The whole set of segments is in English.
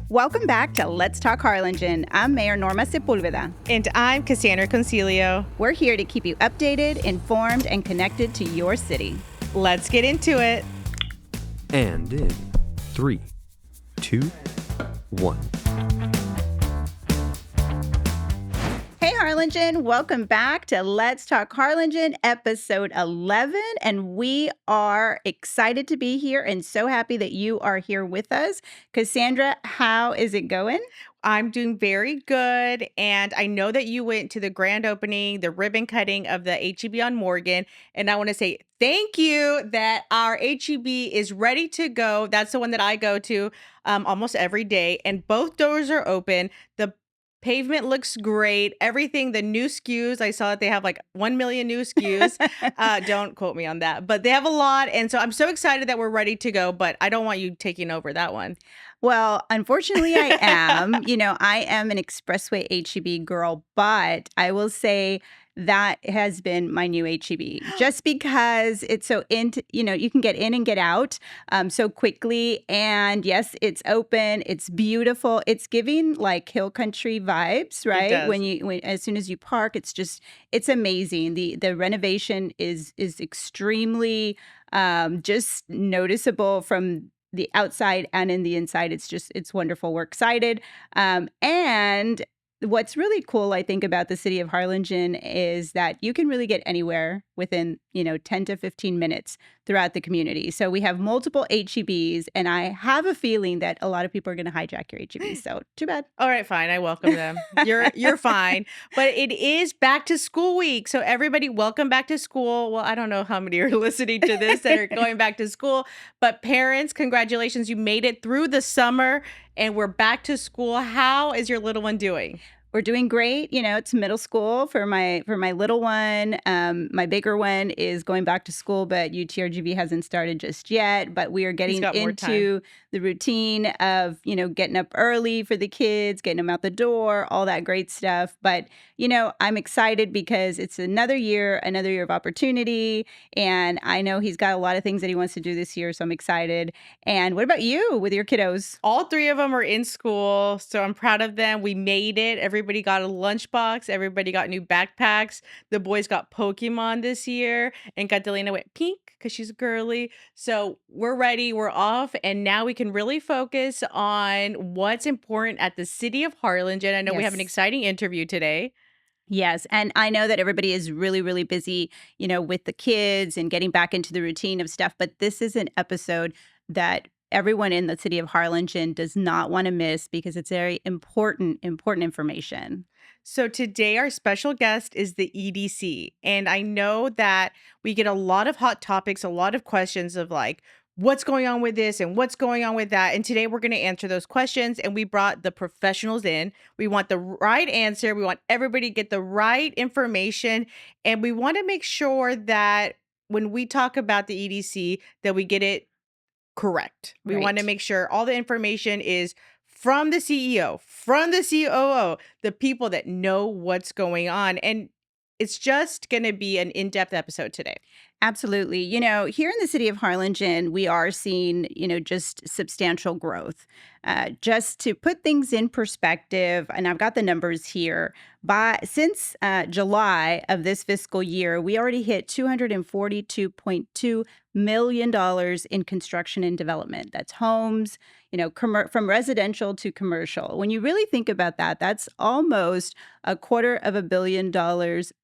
Welcome back to Let's Talk Harlingen. I'm Mayor Norma Sepulveda. And I'm Cassandra Concilio. We're here to keep you updated, informed, and connected to your city. Let's get into it. And in 3, 2, 1. Hey Harlingen, welcome back to Let's Talk Harlingen, episode 11. And we are excited to be here and so happy that you are here with us. Cassandra, how is it going? I'm doing very good. And I know that you went to the grand opening, the ribbon cutting of the HEB on Morgan. And I want to say thank you that our HEB is ready to go. That's the one that I go to almost every day. And both doors are open. The pavement looks great. Everything, the new SKUs, I saw that they have like 1 million new SKUs. Don't quote me on that, but they have a lot. And so I'm so excited that we're ready to go, but I don't want you taking over that one. Well, unfortunately, I am. I am an Expressway HEB girl, but I will say that has been my new HEB just because it's so you can get in and get out so quickly. And yes, it's open. It's beautiful. It's giving like hill country vibes, right? It does. As soon as you park, it's amazing. The renovation is extremely just noticeable from the outside and in the inside. It's wonderful. We're excited. And what's really cool, I think, about the city of Harlingen is that you can really get anywhere within, 10 to 15 minutes throughout the community. So we have multiple HEBs, and I have a feeling that a lot of people are going to hijack your HEB. So too bad. All right, fine. I welcome them. You're fine. But it is back to school week. So everybody, welcome back to school. Well, I don't know how many are listening to this that are going back to school, but parents, congratulations. You made it through the summer and we're back to school. How is your little one doing? We're doing great. It's middle school for my little one. My bigger one is going back to school, but UTRGV hasn't started just yet. But we are getting into the routine of, getting up early for the kids, getting them out the door, all that great stuff. But, I'm excited because it's another year of opportunity. And I know he's got a lot of things that he wants to do this year. So I'm excited. And what about you with your kiddos? All three of them are in school. So I'm proud of them. We made it. Everybody got a lunchbox. Everybody got new backpacks. The boys got Pokemon this year. And Catalina went pink because she's girly. So we're ready. We're off. And now we can really focus on what's important at the city of Harlingen. I know we have an exciting interview today. Yes. And I know that everybody is really, really busy, with the kids and getting back into the routine of stuff. But this is an episode that everyone in the city of Harlingen does not want to miss because it's very important information. So today our special guest is the EDC. And I know that we get a lot of hot topics, a lot of questions of like, what's going on with this and what's going on with that. And today we're going to answer those questions. And we brought the professionals in. We want the right answer. We want everybody to get the right information. And we want to make sure that when we talk about the EDC, that we get it correct. We want to make sure all the information is from the CEO, from the COO, the people that know what's going on. And it's just going to be an in-depth episode today. Absolutely. Here in the city of Harlingen, we are seeing, just substantial growth. Just to put things in perspective, and I've got the numbers here, since July of this fiscal year, we already hit $242.2 million in construction and development. That's homes, from residential to commercial. When you really think about that, that's almost $250 million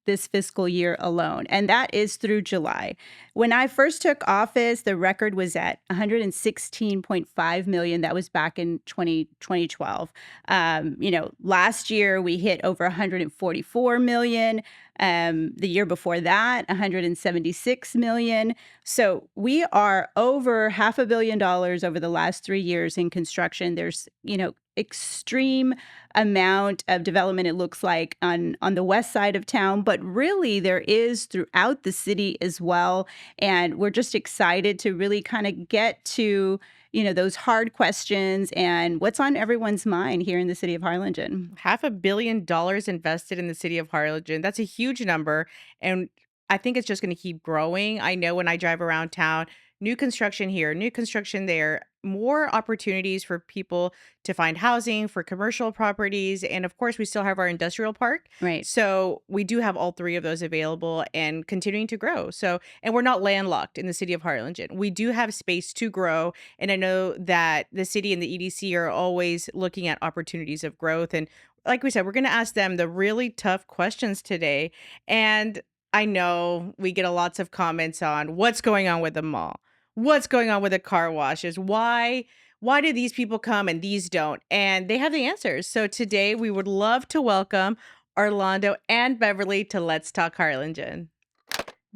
this fiscal year alone. And that is through July. When I first took office, the record was at $116.5 million. That was back in 2012. Last year we hit over $144 million. The year before that, $176 million. So we are over $500 million over the last 3 years in construction. There's, extreme amount of development, it looks like, on the west side of town, but really there is throughout the city as well. And we're just excited to really kind of get to, those hard questions and what's on everyone's mind here in the city of Harlingen. $500 million invested in the city of Harlingen. That's a huge number. And I think it's just going to keep growing. I know when I drive around town, new construction here, new construction there, more opportunities for people to find housing for commercial properties. And of course, we still have our industrial park. Right. So we do have all three of those available and continuing to grow. So, and we're not landlocked in the city of Harlingen. We do have space to grow. And I know that the city and the EDC are always looking at opportunities of growth. And like we said, we're going to ask them the really tough questions today. And I know we get a lots of comments on what's going on with the mall. What's going on with the car washes? Why do these people come and these don't? And they have the answers. So today we would love to welcome Orlando and Beverly to Let's Talk Harlingen.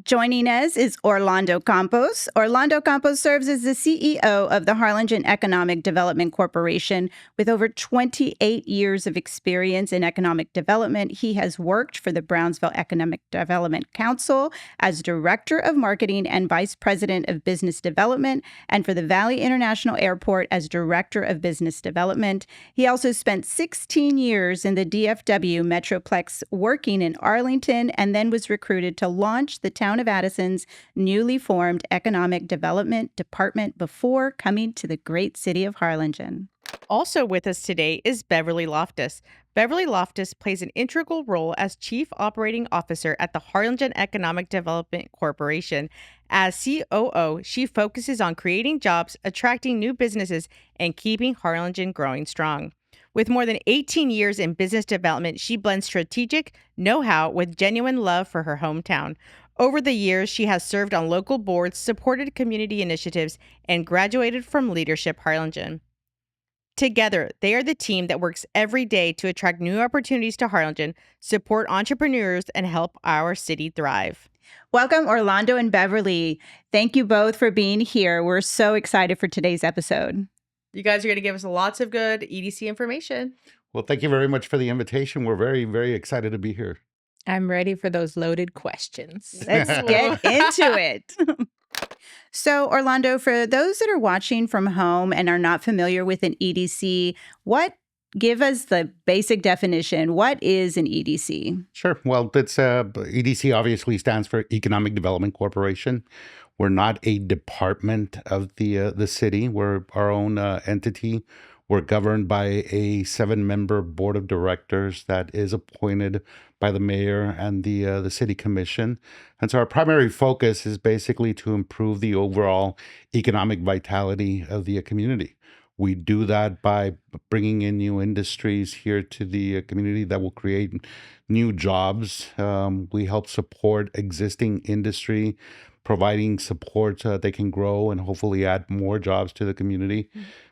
Joining us is Orlando Campos. Orlando Campos serves as the CEO of the Harlingen Economic Development Corporation. With over 28 years of experience in economic development, he has worked for the Brownsville Economic Development Council as Director of Marketing and Vice President of Business Development, and for the Valley International Airport as Director of Business Development. He also spent 16 years in the DFW Metroplex working in Arlington, and then was recruited to launch the town of Addison's newly formed Economic Development Department before coming to the great city of Harlingen. Also with us today is Beverly Loftus. Beverly Loftus plays an integral role as Chief Operating Officer at the Harlingen Economic Development Corporation. As COO, she focuses on creating jobs, attracting new businesses, and keeping Harlingen growing strong. With more than 18 years in business development, she blends strategic know-how with genuine love for her hometown. Over the years, she has served on local boards, supported community initiatives, and graduated from Leadership Harlingen. Together, they are the team that works every day to attract new opportunities to Harlingen, support entrepreneurs, and help our city thrive. Welcome, Orlando and Beverly. Thank you both for being here. We're so excited for today's episode. You guys are going to give us lots of good EDC information. Well, thank you very much for the invitation. We're very, very excited to be here. I'm ready for those loaded questions. Let's get into it. So, Orlando, for those that are watching from home and are not familiar with an EDC, give us the basic definition. What is an EDC? Sure. Well, it's EDC obviously stands for Economic Development Corporation. We're not a department of the city. We're our own entity. We're governed by a 7-member board of directors that is appointed by the mayor and the city commission. And so our primary focus is basically to improve the overall economic vitality of the community. We do that by bringing in new industries here to the community that will create new jobs. We help support existing industry, providing support so that they can grow and hopefully add more jobs to the community.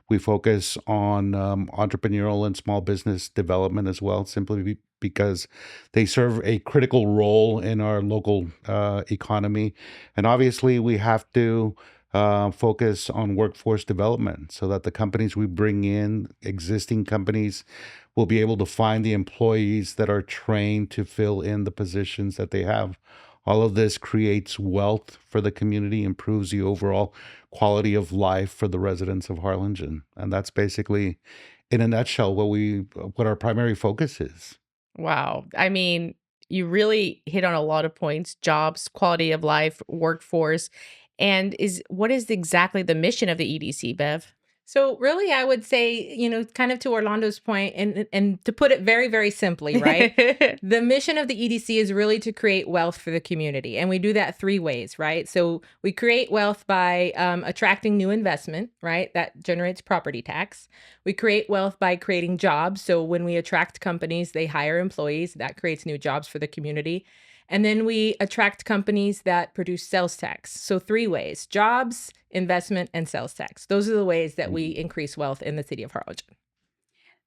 We focus on entrepreneurial and small business development as well, simply because they serve a critical role in our local economy. And obviously, we have to focus on workforce development so that the companies we bring in, existing companies, will be able to find the employees that are trained to fill in the positions that they have. All of this creates wealth for the community, improves the overall quality of life for the residents of Harlingen. And that's basically, in a nutshell, what our primary focus is. Wow. I mean, you really hit on a lot of points: jobs, quality of life, workforce. And what is exactly the mission of the EDC, Bev? So really, I would say, kind of to Orlando's point, and to put it very, very simply, right? The mission of the EDC is really to create wealth for the community. And we do that 3 ways, right? So we create wealth by attracting new investment, right? That generates property tax. We create wealth by creating jobs. So when we attract companies, they hire employees. That creates new jobs for the community. And then we attract companies that produce sales tax. So 3 ways: jobs, investment, and sales tax. Those are the ways that we increase wealth in the city of Harlingen.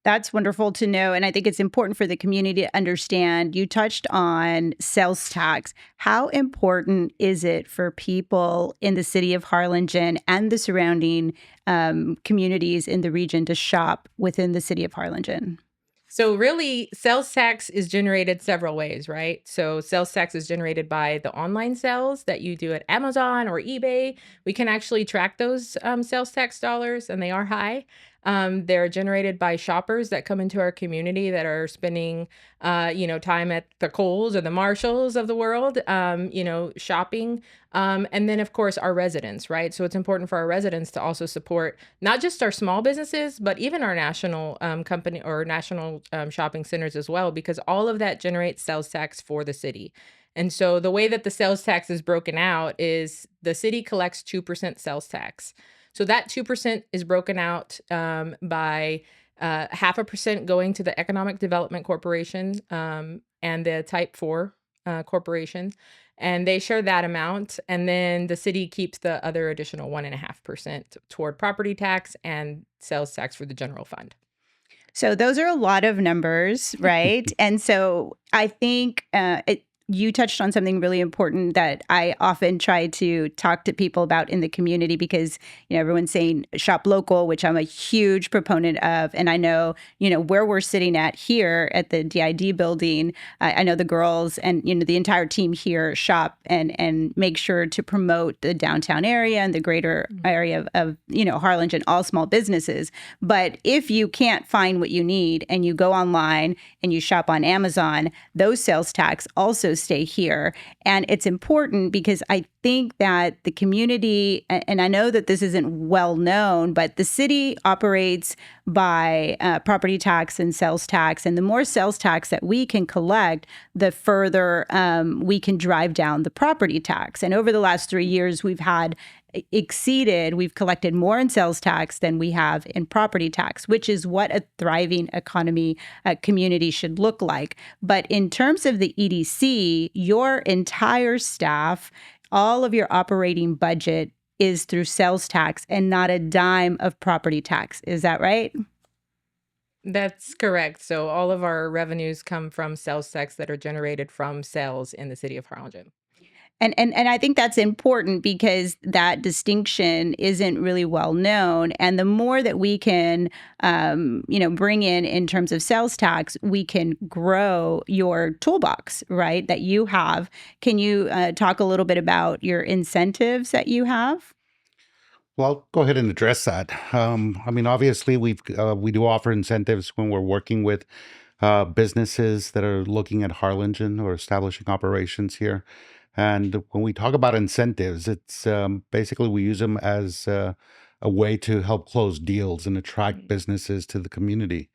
That's wonderful to know. And I think it's important for the community to understand. You touched on sales tax. How important is it for people in the city of Harlingen and the surrounding communities in the region to shop within the city of Harlingen? So really, sales tax is generated several ways, right? So sales tax is generated by the online sales that you do at Amazon or eBay. We can actually track those sales tax dollars, and they are high. They're generated by shoppers that come into our community that are spending, time at the Kohl's or the Marshalls of the world, shopping. And then, of course, our residents, right? So it's important for our residents to also support not just our small businesses, but even our national company or national shopping centers as well, because all of that generates sales tax for the city. And so the way that the sales tax is broken out is the city collects 2% sales tax. So that 2% is broken out by 0.5% going to the Economic Development Corporation and the Type 4 corporation. And they share that amount. And then the city keeps the other additional 1.5% toward property tax and sales tax for the general fund. So those are a lot of numbers, right? And so I think you touched on something really important that I often try to talk to people about in the community because, everyone's saying shop local, which I'm a huge proponent of. And I know, where we're sitting at here at the DID building, I know the girls and, the entire team here shop and make sure to promote the downtown area and the greater area of Harlingen, all small businesses. But if you can't find what you need and you go online and you shop on Amazon, those sales tax also stay here. And it's important because I think that the community, and I know that this isn't well known, but the city operates by property tax and sales tax. And the more sales tax that we can collect, the further we can drive down the property tax. And over the last 3 years, we've collected more in sales tax than we have in property tax, which is what a thriving economy community should look like. But in terms of the EDC, your entire staff, all of your operating budget is through sales tax and not a dime of property tax. Is that right? That's correct. So all of our revenues come from sales tax that are generated from sales in the city of Harlingen. And I think that's important because that distinction isn't really well known. And the more that we can, bring in terms of sales tax, we can grow your toolbox, right? That you have. Can you talk a little bit about your incentives that you have? Well, I'll go ahead and address that. Obviously, we do offer incentives when we're working with businesses that are looking at Harlingen or establishing operations here. And when we talk about incentives, it's basically we use them as a way to help close deals and attract businesses to the community.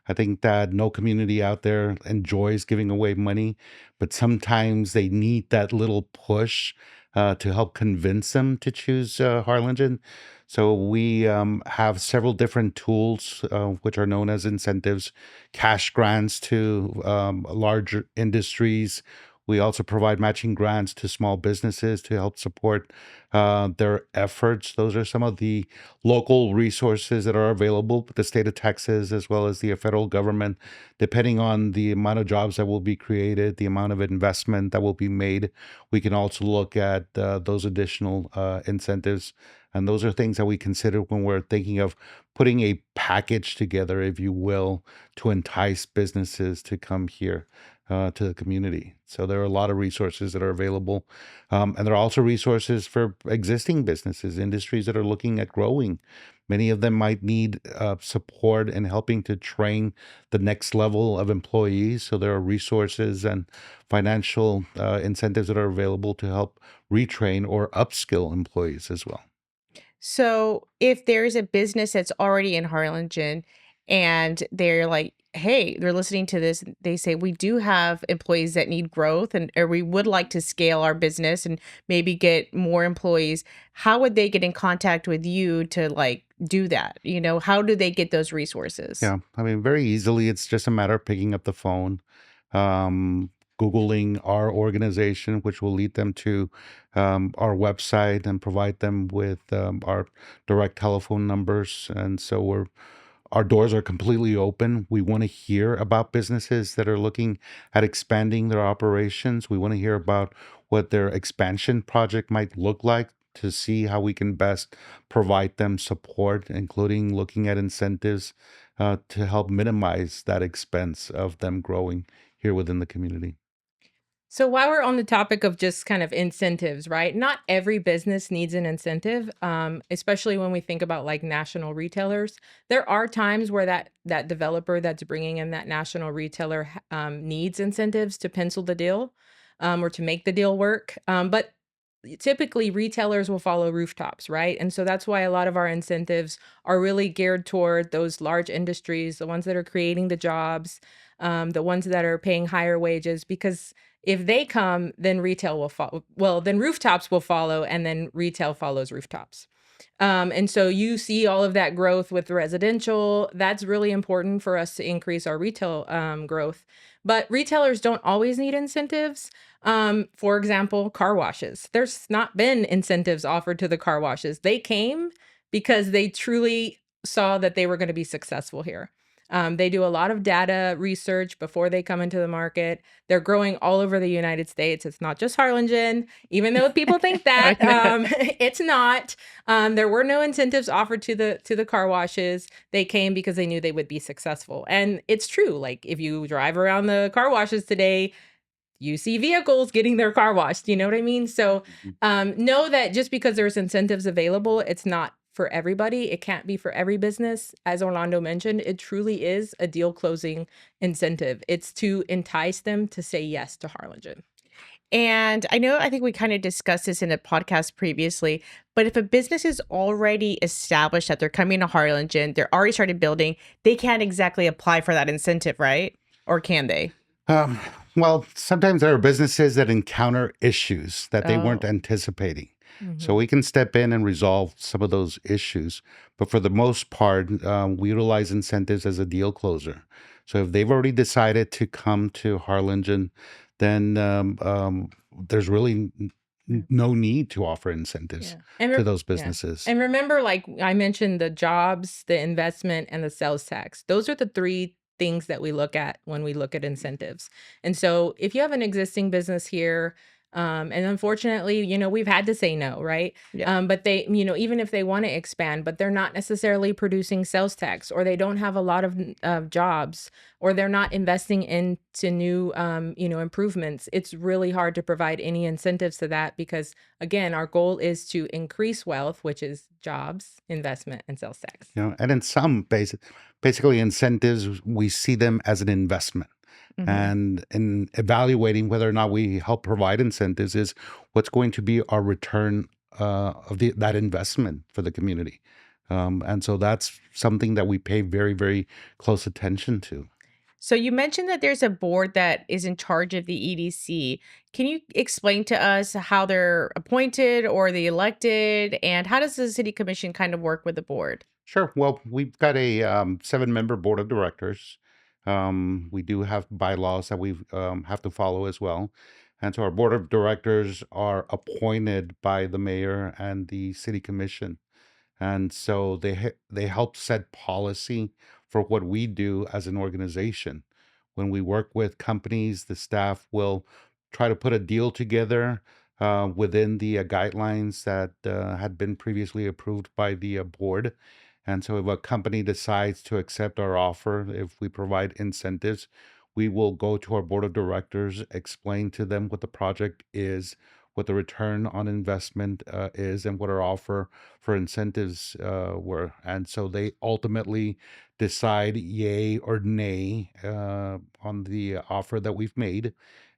I think that no community out there enjoys giving away money, but sometimes they need that little push to help convince them to choose Harlingen. So we have several different tools, which are known as incentives, cash grants to larger industries. We also provide matching grants to small businesses to help support their efforts. Those are some of the local resources that are available, the state of Texas, as well as the federal government, depending on the amount of jobs that will be created, the amount of investment that will be made. We can also look at those additional incentives. And those are things that we consider when we're thinking of putting a package together, if you will, to entice businesses to come here to the community. So there are a lot of resources that are available. And there are also resources for existing businesses, industries that are looking at growing. Many of them might need support in helping to train the next level of employees. So there are resources and financial incentives that are available to help retrain or upskill employees as well. So if there's a business that's already in Harlingen and they're like, hey, they're listening to this, they say, we do have employees that need growth and or we would like to scale our business and maybe get more employees. How would they get in contact with you to do that? How do they get those resources? Yeah, very easily. It's just a matter of picking up the phone, um, Googling our organization, which will lead them to our website and provide them with our direct telephone numbers. And so our doors are completely open. We want to hear about businesses that are looking at expanding their operations. We want to hear about what their expansion project might look like to see how we can best provide them support, including looking at incentives to help minimize that expense of them growing here within the community. So while we're on the topic of just kind of incentives, right? Not every business needs an incentive, especially when we think about like national retailers. There are times where that developer that's bringing in that national retailer needs incentives to pencil the deal or to make the deal work. But typically retailers will follow rooftops, right? And so that's why a lot of our incentives are really geared toward those large industries, the ones that are creating the jobs, the ones that are paying higher wages, because if they come, then retail will follow. Well, then rooftops will follow, and then retail follows rooftops. And so you see all of that growth with residential. That's really important for us to increase our retail growth. But retailers don't always need incentives. For example, car washes. There's not been incentives offered to the car washes. They came because they truly saw that they were going to be successful here. They do a lot of data research before they come into the market. They're growing all over the United States. It's not just Harlingen, even though people think I that. know. It's not. There were no incentives offered to the car washes. They came because they knew they would be successful. And it's true. Like if you drive around the car washes today, you see vehicles getting their car washed. You know what I mean? So know that just because there's incentives available, it's not for everybody. It can't be for every business. As Orlando mentioned, it truly is a deal closing incentive. It's to entice them to say yes to Harlingen. And I think we kind of discussed this in a podcast previously, but if a business is already established that they're coming to Harlingen, they're already started building, they can't exactly apply for that incentive, right? Or can they? Um, well, sometimes there are businesses that encounter issues that they weren't Oh. anticipating. So Mhm. we can step in and resolve some of those issues. But for the most part, we utilize incentives as a deal closer. So if they've already decided to come to Harlingen, then there's really Yeah. no need to offer incentives Yeah. to those Yeah. businesses. And remember, like I mentioned, the jobs, the investment, and the sales tax. Those are the three things that we look at when we look at incentives. And so if you have an existing business here, and unfortunately, we've had to say no, right? Yeah. But they, even if they want to expand, but they're not necessarily producing sales tax, or they don't have a lot of jobs, or they're not investing into new, improvements. It's really hard to provide any incentives to that because again, our goal is to increase wealth, which is jobs, investment, and sales tax. And in some basically incentives, we see them as an investment. Hmm. And in evaluating whether or not we help provide incentives is what's going to be our return of that investment for the community. And so that's something that we pay very, very close attention to. So you mentioned that there's a board that is in charge of the EDC. Can you explain to us how they're appointed or they elected, and how does the city commission kind of work with the board? Sure. Well, we've got a seven-member board of directors. We do have bylaws that we have to follow as well. And so our board of directors are appointed by the mayor and the city commission. And so they help set policy for what we do as an organization. When we work with companies, the staff will try to put a deal together within the guidelines that had been previously approved by the board. And so, if a company decides to accept our offer, if we provide incentives, we will go to our board of directors, explain to them what the project is, what the return on investment is, and what our offer for incentives were. And so they ultimately decide yay or nay on the offer that we've made.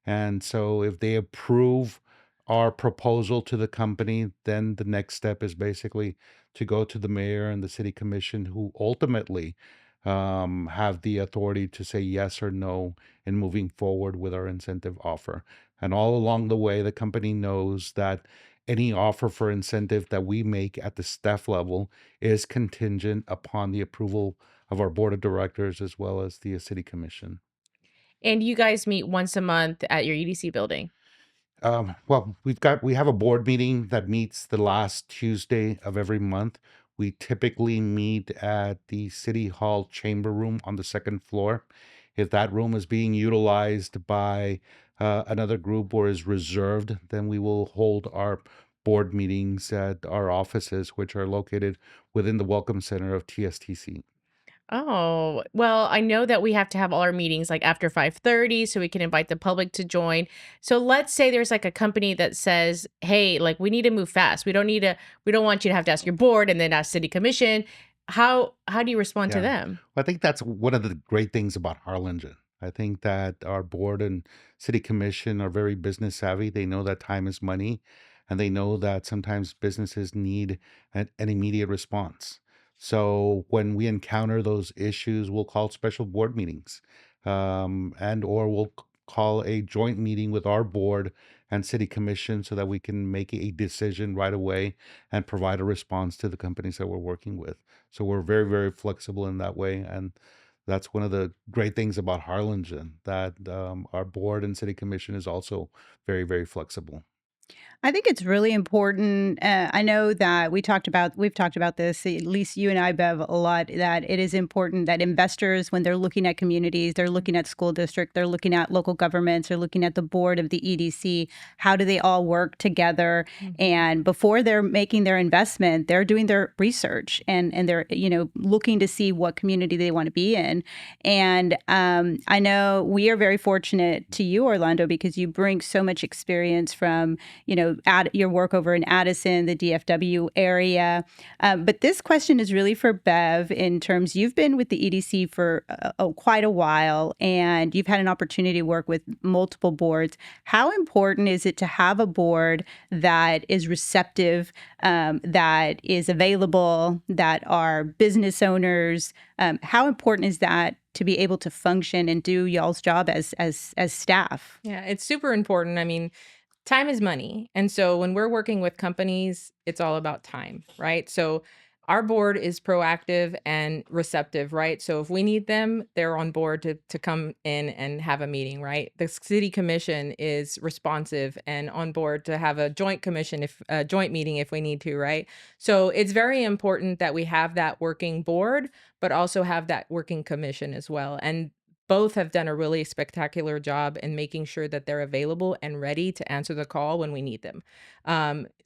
And so if they approve our proposal to the company, then the next step is basically to go to the mayor and the city commission, who ultimately have the authority to say yes or no in moving forward with our incentive offer. And all along the way, the company knows that any offer for incentive that we make at the staff level is contingent upon the approval of our board of directors as well as the city commission. And you guys meet once a month at your EDC building. Well, we have a board meeting that meets the last Tuesday of every month. We typically meet at the City Hall chamber room on the second floor. If that room is being utilized by another group or is reserved, then we will hold our board meetings at our offices, which are located within the Welcome Center of TSTC. Oh, well, I know that we have to have all our meetings like after 5:30 so we can invite the public to join. So let's say there's like a company that says, "Hey, like we need to move fast. We don't want you to have to ask your board and then ask city commission." How do you respond to Yeah. them? Well, I think that's one of the great things about Harlingen. I think that our board and city commission are very business savvy. They know that time is money, and they know that sometimes businesses need an immediate response. So when we encounter those issues, we'll call special board meetings, and or we'll call a joint meeting with our board and city commission so that we can make a decision right away and provide a response to the companies that we're working with. So we're very, very flexible in that way. And that's one of the great things about Harlingen, that our board and city commission is also very, very flexible. I think it's really important. I know that we've talked about this, at least you and I, Bev, a lot, that it is important that investors, when they're looking at communities, they're looking at school district, they're looking at local governments, they're looking at the board of the EDC, how do they all work together? Mhm. And before they're making their investment, they're doing their research and they're, looking to see what community they want to be in. And I know we are very fortunate to you, Orlando, because you bring so much experience from add your work over in Addison, the DFW area. But this question is really for Bev in terms you've been with the EDC for quite a while and you've had an opportunity to work with multiple boards. How important is it to have a board that is receptive, that is available, that are business owners? How important is that to be able to function and do y'all's job as staff? Yeah, it's super important. I mean, time is money. And so when we're working with companies, it's all about time, right? So our board is proactive and receptive, right? So if we need them, they're on board to come in and have a meeting, right? The city commission is responsive and on board to have a joint commission if a joint meeting if we need to, right? So it's very important that we have that working board, but also have that working commission as well. And both have done a really spectacular job in making sure that they're available and ready to answer the call when we need them.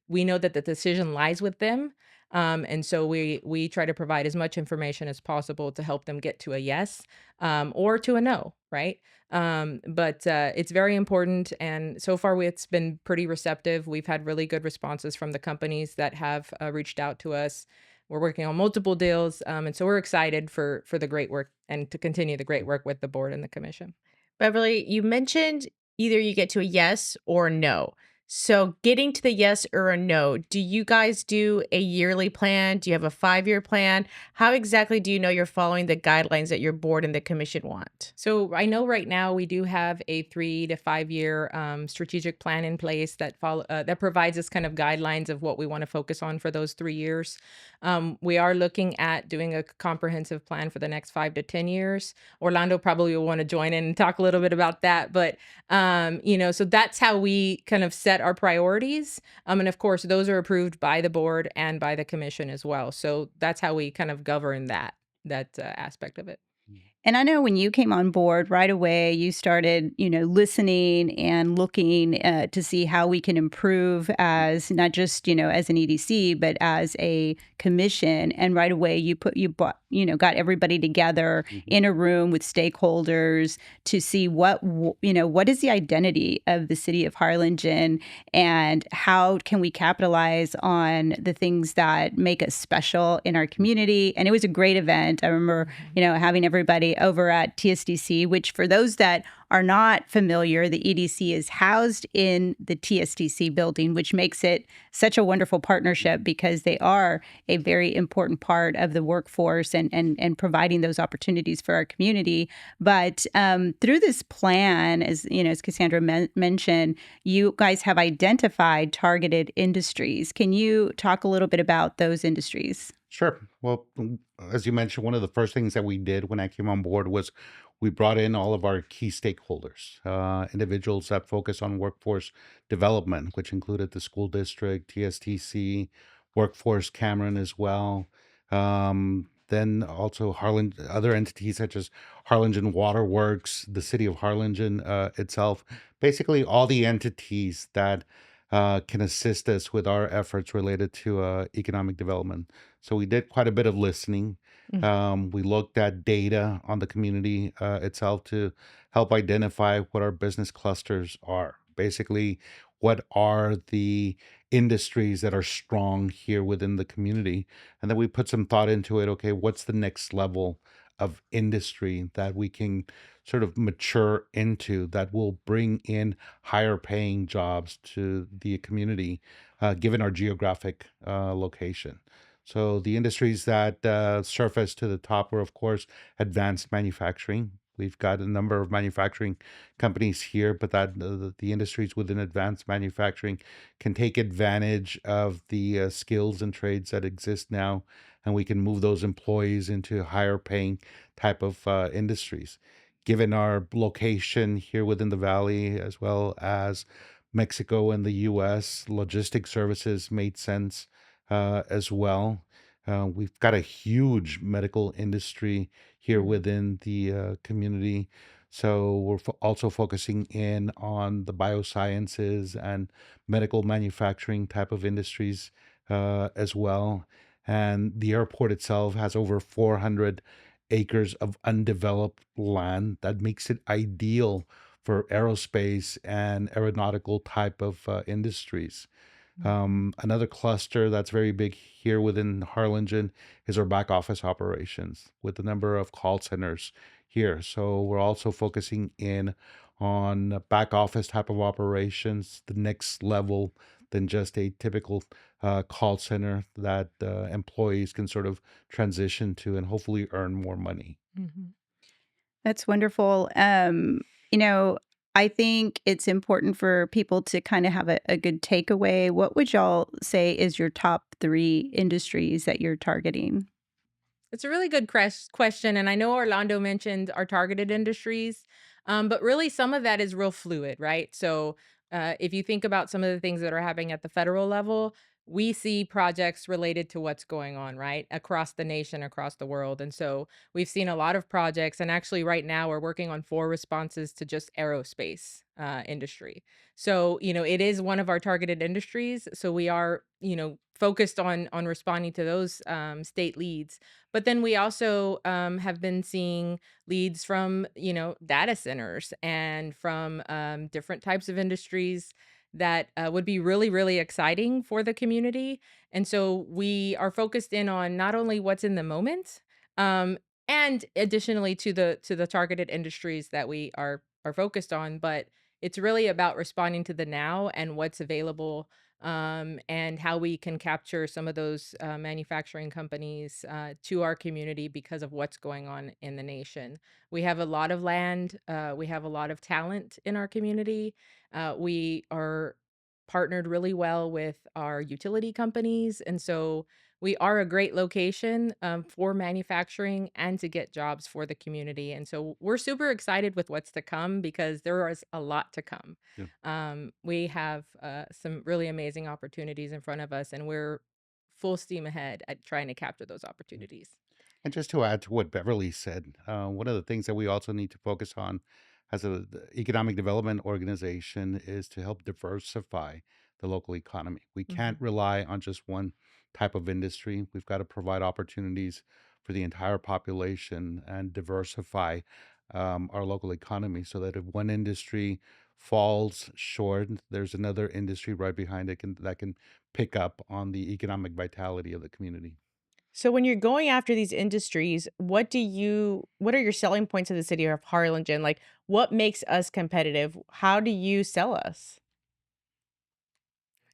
We know that the decision lies with them, and so we try to provide as much information as possible to help them get to a yes, or to a no, right? But it's very important, and so far it's been pretty receptive. We've had really good responses from the companies that have reached out to us. We're working on multiple deals, and so we're excited for the great work and to continue the great work with the board and the commission. Beverly, you mentioned either you get to a yes or a no. So, getting to the yes or a no, do you guys do a yearly plan? Do you have a 5-year plan? How exactly do you know you're following the guidelines that your board and the commission want? So, I know right now we do have a 3 to 5 year strategic plan in place that follow that provides us kind of guidelines of what we want to focus on for those 3 years. We are looking at doing a comprehensive plan for the next 5 to 10 years. Orlando probably will want to join in and talk a little bit about that. But so that's how we kind of set our priorities. And of course, those are approved by the board and by the commission as well. So that's how we kind of govern that aspect of it. And I know when you came on board right away, you started, listening and looking to see how we can improve as not just, as an EDC, but as a commission. And right away, got everybody together Mhm. in a room with stakeholders to see what is the identity of the city of Harlingen and how can we capitalize on the things that make us special in our community. And it was a great event. I remember having everybody over at TSDC, which for those that are not familiar, the EDC is housed in the TSDC building, which makes it such a wonderful partnership because they are a very important part of the workforce and providing those opportunities for our community. But through this plan, as Cassandra mentioned, you guys have identified targeted industries. Can you talk a little bit about those industries? Sure. Well, as you mentioned, one of the first things that we did when I came on board was we brought in all of our key stakeholders, individuals that focus on workforce development, which included the school district, TSTC, Workforce Cameron as well. Then also Harlan, other entities such as Harlingen Waterworks, the city of Harlingen itself, basically all the entities that can assist us with our efforts related to economic development. So we did quite a bit of listening. Mm. We looked at data on the community itself to help identify what our business clusters are. Basically, what are the industries that are strong here within the community? And then we put some thought into it. Okay, what's the next level of industry that we can sort of mature into that will bring in higher paying jobs to the community, given our geographic location? So the industries that surface to the top were, of course, advanced manufacturing. We've got a number of manufacturing companies here, but that the industries within advanced manufacturing can take advantage of the skills and trades that exist now, and we can move those employees into higher paying type of industries. Given our location here within the valley, as well as Mexico and the U.S., logistic services made sense as well. We've got a huge medical industry here Mm. within the community. So we're also focusing in on the biosciences and medical manufacturing type of industries as well. And the airport itself has over 400 acres of undeveloped land that makes it ideal for aerospace and aeronautical type of industries. Mhm. Another cluster that's very big here within Harlingen is our back office operations with the number of call centers here. So we're also focusing in on back office type of operations, the next level than just a typical call center that employees can sort of transition to and hopefully earn more money. Mhm. That's wonderful. You know, I think it's important for people to kind of have a good takeaway. What would y'all say is your top 3 industries that you're targeting? It's a really good question. And I know Orlando mentioned our targeted industries, but really some of that is real fluid, right? So if you think about some of the things that are happening at the federal level, we see projects related to what's going on, right? Across the nation, across the world. And so we've seen a lot of projects. And actually, right now, we're working on 4 responses to just aerospace industry. So, it is one of our targeted industries. So we are, focused on responding to those state leads, but then we also have been seeing leads from, data centers and from different types of industries that would be really, really exciting for the community. And so we are focused in on not only what's in the moment, um, and additionally to the targeted industries that we are focused on, but it's really about responding to the now and what's available, and how we can capture some of those manufacturing companies to our community because of what's going on in the nation. We have a lot of land, we have a lot of talent in our community. We are partnered really well with our utility companies. And so we are a great location for manufacturing and to get jobs for the community. And so we're super excited with what's to come because there is a lot to come. Yeah. We have some really amazing opportunities in front of us, and we're full steam ahead at trying to capture those opportunities. And just to add to what Beverly said, one of the things that we also need to focus on as a the economic development organization is to help diversify the local economy. We can't Mhm. rely on just one type of industry. We've got to provide opportunities for the entire population and diversify our local economy so that if one industry falls short, there's another industry right behind it that can pick up on the economic vitality of the community. So when you're going after these industries, what are your selling points of the city of Harlingen? Like what makes us competitive? How do you sell us?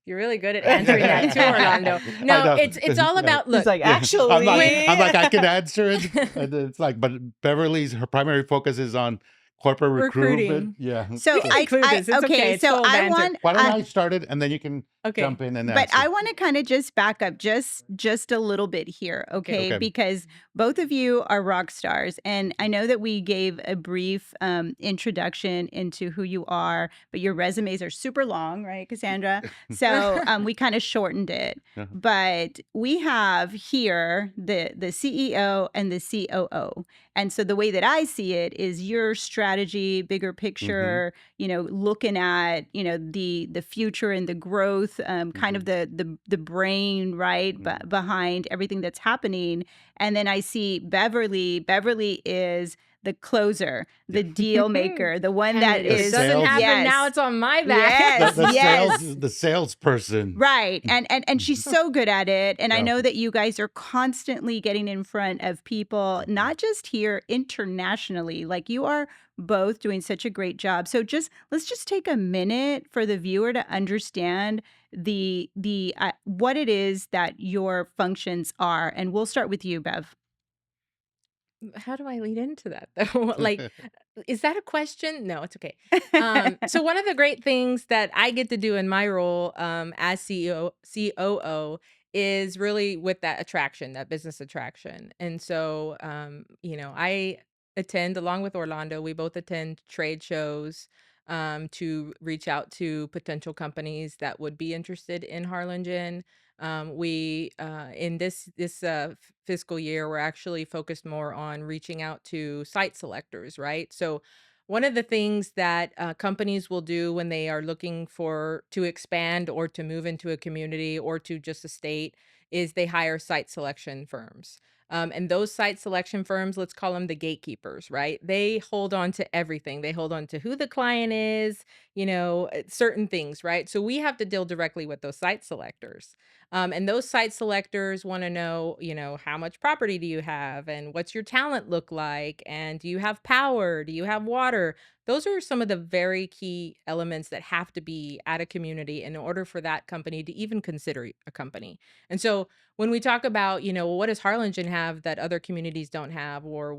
You're really good at answering that too, Orlando. I No, know. it's all Yeah. about He's look. like, Yeah. I'm like, When actually. I'm like, I can answer it. And it's like, but Beverly's her primary focus is on corporate recruitment. recruiting, Yeah. we So can I include I this. It's okay, okay. It's so full I banter. want Why don't I start it and then you can Okay. jump in and but answer. I want to kind of just back up just a little bit here, Okay. okay? Okay. Because both of you are rock stars, and I know that we gave a brief introduction into who you are, but your resumes are super long, right, Cassandra? So we kind of shortened it. Yeah. But we have here the CEO and the COO, and so the way that I see it is your strategy strategy, bigger Hmm. picture, looking at, the future and the growth, kind of Hmm. the brain, right, Hmm. behind everything that's happening. And then I see Beverly. Beverly is the closer, Yeah. the deal maker, the one And that if The it is doesn't sales, happen, now yes. it's on my back. the, Yes, the sales, yes. the salesperson. Right. And she's so good at it. And I Yeah. know that you guys are constantly getting in front of people, Mhm. not just here, internationally. Like you are both doing such a great job. So just let's just take a minute for the viewer to understand the what it is that your functions are. And we'll start with you, Bev. How do I lead into that though? Like, is that a question? No, it's okay. So one of the great things that I get to do in my role as COO is really with that attraction, that business attraction. And so, I attend along with Orlando. We both attend trade shows to reach out to potential companies that would be interested in Harlingen. We in this fiscal year, we're actually focused more on reaching out to site selectors, right? So one of the things that companies will do when they are looking for to expand or to move into a community or to just a state is they hire site selection firms. And those site selection firms, let's call them the gatekeepers, right? They hold on to everything. They hold on to who the client is, certain things, right? So we have to deal directly with those site selectors. And those site selectors want to know, how much property do you have and what's your talent look like? And do you have power? Do you have water? Those are some of the very key elements that have to be at a community in order for that company to even consider a company. And so when we talk about, what does Harlingen have that other communities don't have? Or,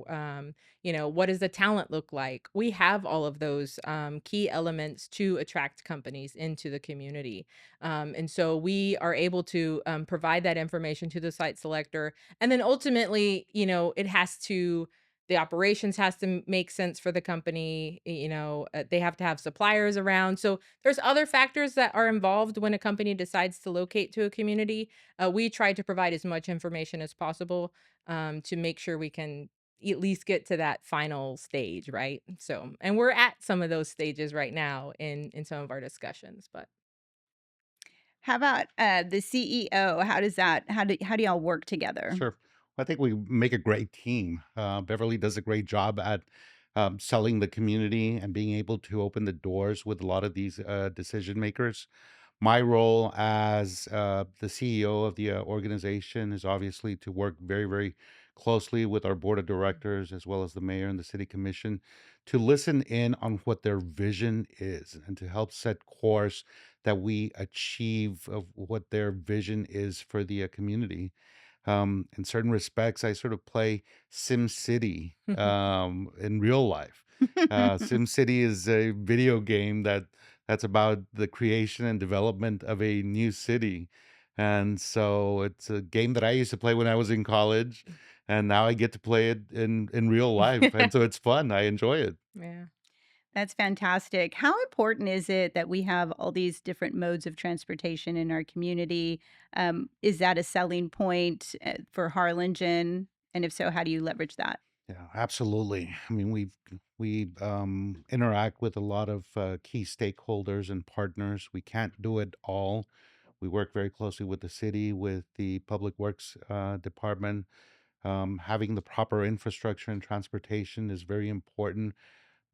what does the talent look like? We have all of those key elements to attract companies into the community. And so we are able to provide that information to the site selector. And then ultimately, the operations has to make sense for the company. They have to have suppliers around. So there's other factors that are involved when a company decides to locate to a community. We try to provide as much information as possible to make sure we can at least get to that final stage, right? So, and we're at some of those stages right now in some of our discussions, but How about the CEO? How do y'all work together? Sure. I think we make a great team. Beverly does a great job at selling the community and being able to open the doors with a lot of these decision makers. My role as the CEO of the organization is obviously to work very, very closely with our board of directors as well as the mayor and the city commission to listen in on what their vision is and to help set course that we achieve of what their vision is for the community. In certain respects, I sort of play Sim City in real life. Sim City is a video game that's about the creation and development of a new city. And so it's a game that I used to play when I was in college, and now I get to play it in real life. And so it's fun. I enjoy it. yeah. That's fantastic. How important is it that we have all these different modes of transportation in our community? Is that a selling point for Harlingen? And if so, how do you leverage that? Yeah, absolutely. I mean, we interact with a lot of key stakeholders and partners. We can't do it all. We work very closely with the city, with the public works department. Having the proper infrastructure and transportation is very important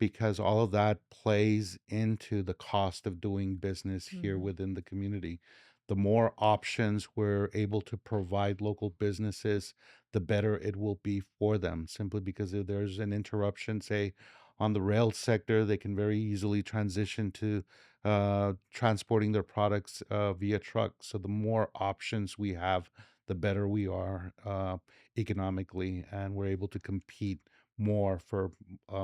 because all of that plays into the cost of doing business here Mhm. within the community. The more options we're able to provide local businesses, the better it will be for them. Simply because if there's an interruption, say, on the rail sector, they can very easily transition to transporting their products via truck. So the more options we have, the better we are economically, and we're able to compete more for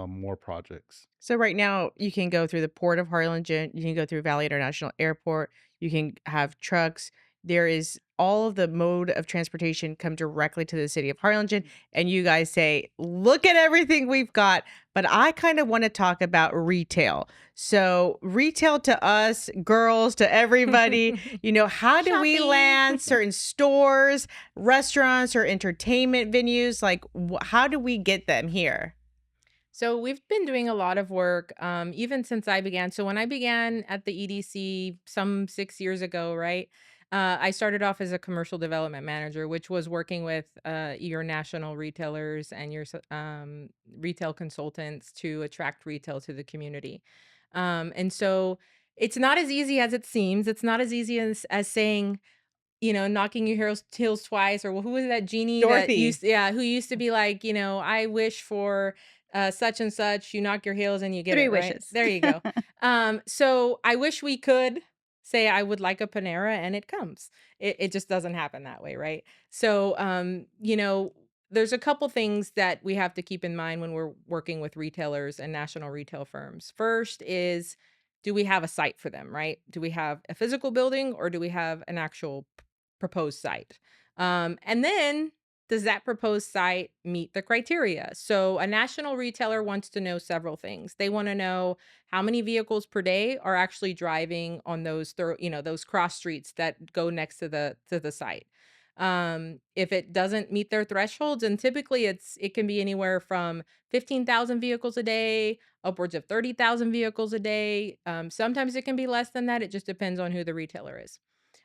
more projects. So right now you can go through the port of Harlingen, you can go through Valley International Airport, you can have trucks. There is all of the mode of transportation come directly to the city of Harlingen, and you guys say, "Look at everything we've got." But I kind of want to talk about retail. So retail to us, girls, to everybody, how do we Shopping. land certain stores, restaurants, or entertainment venues? Like, how do we get them here? So we've been doing a lot of work, even since I began. So when I began at the EDC some 6 years ago, right? I started off as a commercial development manager, which was working with your national retailers and your retail consultants to attract retail to the community. And so it's not as easy as it seems. It's not as easy as saying, knocking your heels twice, or, well, who was that genie that Dorothy. who used to be like, "I wish for, such and such, you knock your heels and you get Three it," right? wishes. There you go. So I wish we could say, "I would like a Panera," and it comes. It just doesn't happen that way, right? So, there's a couple things that we have to keep in mind when we're working with retailers and national retail firms. First is, do we have a site for them, right? Do we have a physical building, or do we have an actual proposed site? And then, does that proposed site meet the criteria? So a national retailer wants to know several things. They want to know how many vehicles per day are actually driving on those those cross streets that go next to the site. If it doesn't meet their thresholds, and typically it can be anywhere from 15,000 vehicles a day upwards of 30,000 vehicles a day. Sometimes it can be less than that. It just depends on who the retailer is.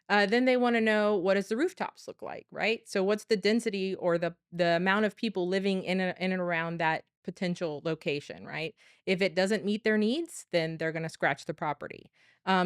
Then they want to know, what does the rooftops look like, right? So what's the density, or the amount of people living in and around that potential location, right? If it doesn't meet their needs, then they're going to scratch the property.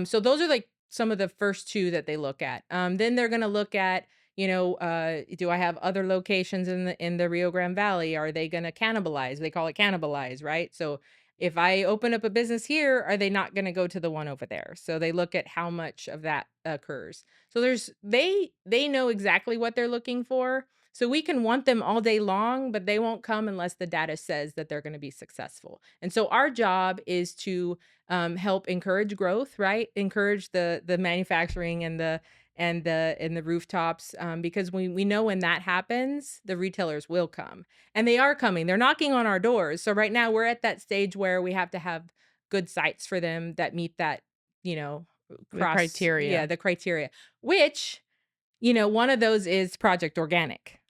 So those are like some of the first two that they look at. Then they're going to look at, do I have other locations in the Rio Grande Valley? Are they going to cannibalize? They call it cannibalize, right? So if I open up a business here, are they not going to go to the one over there? So they look at how much of that occurs. So they know exactly what they're looking for. So we can want them all day long, but they won't come unless the data says that they're going to be successful. And so our job is to help encourage growth, right? Encourage the manufacturing and the rooftops, because we know when that happens, the retailers will come, and they are coming. They're knocking on our doors. So right now we're at that stage where we have to have good sites for them that meet that, you know, The criteria. the criteria, which, one of those is Project Organic.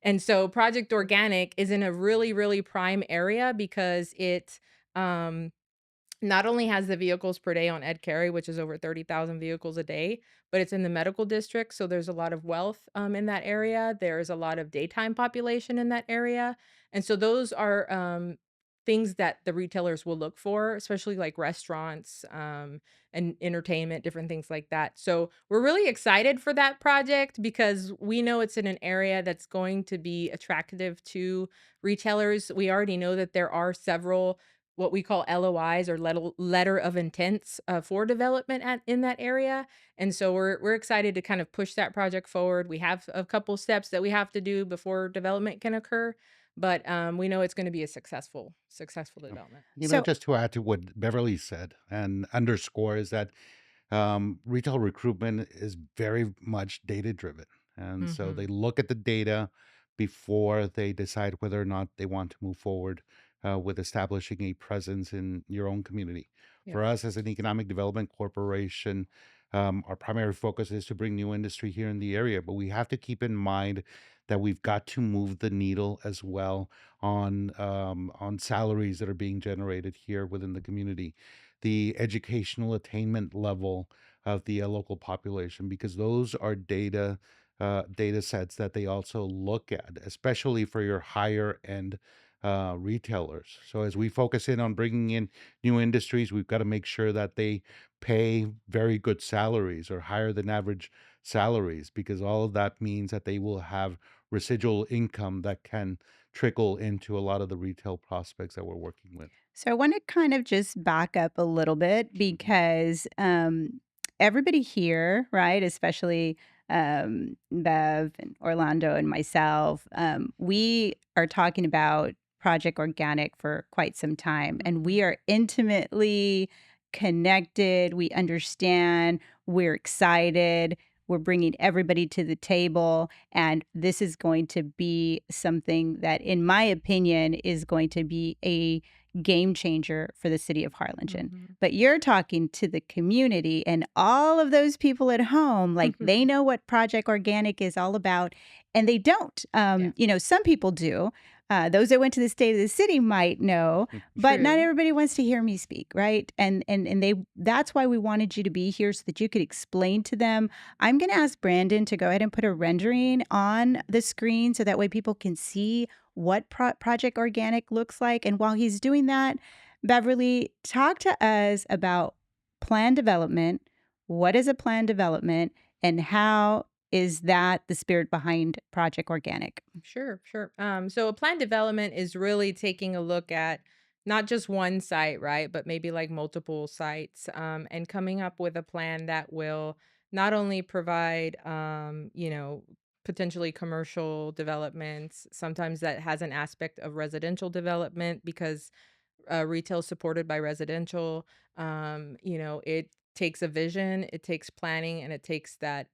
And so Project Organic is in a really, really prime area because it um not only has the vehicles per day on Ed Carey, which is over 30,000 vehicles a day, but it's in the medical district. So there's a lot of wealth in that area. There's a lot of daytime population in that area. And so those are things that the retailers will look for, especially like restaurants and entertainment, different things like that. So we're really excited for that project because we know it's in an area that's going to be attractive to retailers. We already know that there are several what we call LOIs, or letter of intents, for development in that area. And so we're excited to kind of push that project forward. We have a couple steps that we have to do before development can occur, but we know it's going to be a successful development. So Just to add to what Beverly said and underscore is that retail recruitment is very much data driven. And so they Mhm. look at the data before they decide whether or not they want to move forward with establishing a presence in your own community. Yep. For us as an economic development corporation, our primary focus is to bring new industry here in the area, but we have to keep in mind that we've got to move the needle as well on salaries that are being generated here within the community, the educational attainment level of the local population, because those are data sets that they also look at, especially for your higher end retailers. So as we focus in on bringing in new industries, we've got to make sure that they pay very good salaries or higher than average salaries, because all of that means that they will have residual income that can trickle into a lot of the retail prospects that we're working with. So I want to kind of just back up a little bit Mhm. because everybody here, right, especially Bev and Orlando and myself, we are talking about Project Organic for quite some time, and we Mhm. are intimately connected. We understand, we're excited. We're bringing everybody to the table, and this is going to be something that, in my opinion, is going to be a game changer for the city of Harlingen. Mhm. But you're talking to the community and all of those people at home, like they know what Project Organic is all about, and they don't. Yeah. Some people do. Those that went to the State of the City might know, but not True. everybody wants to hear me speak, right? And they that's why we wanted you to be here so that you could explain to them. I'm going to ask Brandon to go ahead and put a rendering on the screen so that way people can see what Project Organic looks like. And while he's doing that, Beverly, talk to us about plan development. What is a plan development, and how is that the spirit behind Project Organic? Sure, sure. So a plan development is really taking a look at not just one site, right, but maybe like multiple sites, and coming up with a plan that will not only provide, potentially commercial developments. Sometimes that has an aspect of residential development because retail supported by residential. It takes a vision, it takes planning, and it takes that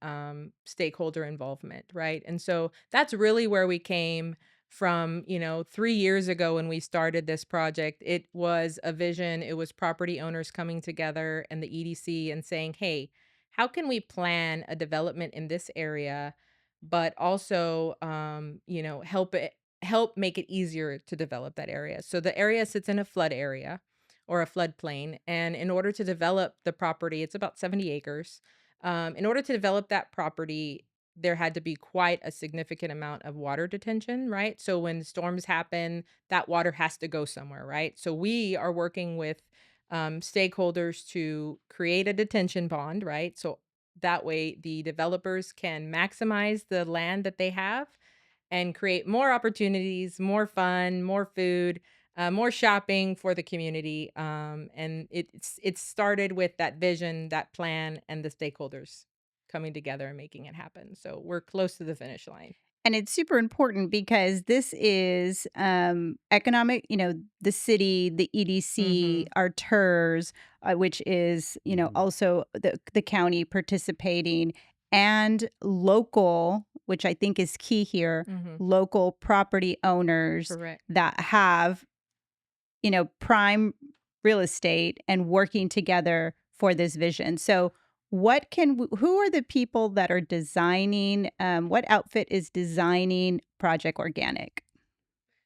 stakeholder involvement, right? And so that's really where we came from. 3 years ago when we started this project, it was a vision, it was property owners coming together and the EDC and saying, hey, how can we plan a development in this area, but also, help make it easier to develop that area. So the area sits in a flood area or a floodplain. And in order to develop the property, it's about 70 acres. In order to develop that property, there had to be quite a significant amount of water detention, right? So when storms happen, that water has to go somewhere, right? So we are working with stakeholders to create a detention pond, right? So that way the developers can maximize the land that they have and create more opportunities, more fun, more food, more shopping for the community. And it started with that vision, that plan, and the stakeholders coming together and making it happen. So we're close to the finish line. And it's super important because this is economic, the city, the EDC, Mm-hmm. our TERS, which is, Mhm. also the county participating, and local, which I think is key here, Mm-hmm. local property owners Correct. that have, prime real estate and working together for this vision. So, who are the people that are designing? What outfit is designing Project Organic?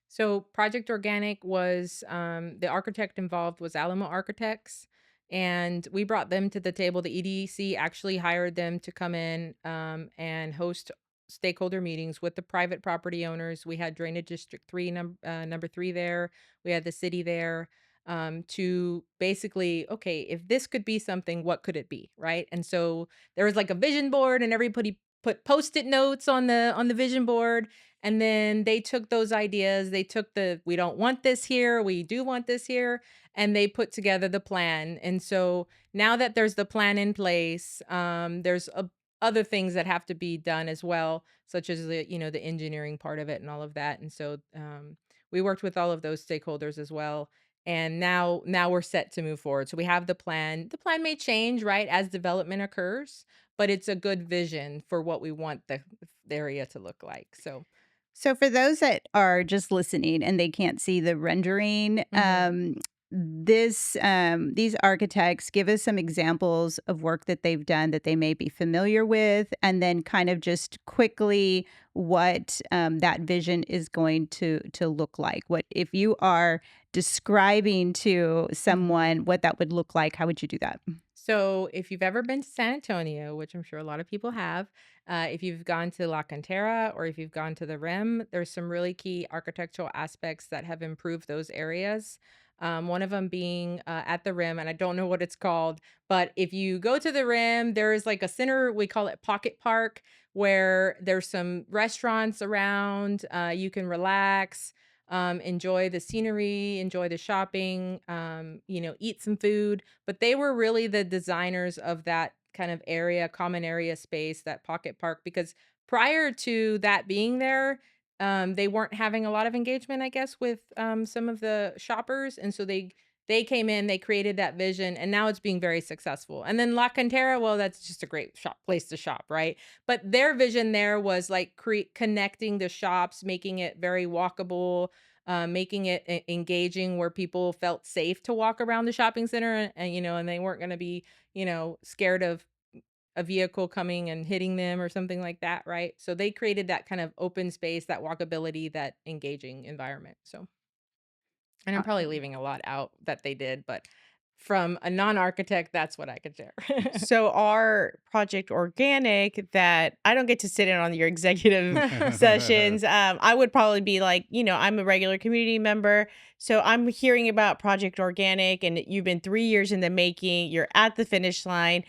So Project Organic was the architect involved was Alamo Architects, and we brought them to the table. The EDC actually hired them to come in and host stakeholder meetings with the private property owners. We had Drainage District Three, number three there. We had the city there to basically, okay, if this could be something, what could it be, right? And so there was like a vision board, and everybody put post-it notes on the vision board, and then they took those ideas, they took the we don't want this here, we do want this here, and they put together the plan. And so now that there's the plan in place, there's other things that have to be done as well, such as the engineering part of it and all of that. And so we worked with all of those stakeholders as well. And now we're set to move forward. So we have the plan. The plan may change, right, as development occurs, but it's a good vision for what we want the area to look like. So So, for those that are just listening and they can't see the rendering, mhm. these architects give us some examples of work that they've done that they may be familiar with, and then kind of just quickly what that vision is going to look like. What if you are describing to Mhm. someone what that would look like? How would you do that? So, if you've ever been to San Antonio, which I'm sure a lot of people have, if you've gone to La Cantera or if you've gone to the Rim, there's some really key architectural aspects that have improved those areas. One of them being at the Rim, and I don't know what it's called, but if you go to the Rim, there is like a center, we call it Pocket Park, where there's some restaurants around. You can relax, enjoy the scenery, enjoy the shopping, eat some food, but they were really the designers of that kind of area, common area space, that pocket park, because prior to that being there, they weren't having a lot of engagement, I guess, with some of the shoppers, and so they came in, they created that vision, and now it's being very successful. And then La Cantera, well, that's just a great shop place to shop, right? But their vision there was like connecting the shops, making it very walkable, making it engaging where people felt safe to walk around the shopping center, and they weren't going to be scared of a vehicle coming and hitting them or something like that, right? So they created that kind of open space, that walkability, that engaging environment. So, and I'm Uh, probably leaving a lot out that they did, but from a non-architect, that's what I could share. So our Project Organic that I don't get to sit in on your executive sessions. I would probably be like, I'm a regular community member. So I'm hearing about Project Organic and you've been 3 years in the making. You're at the finish line.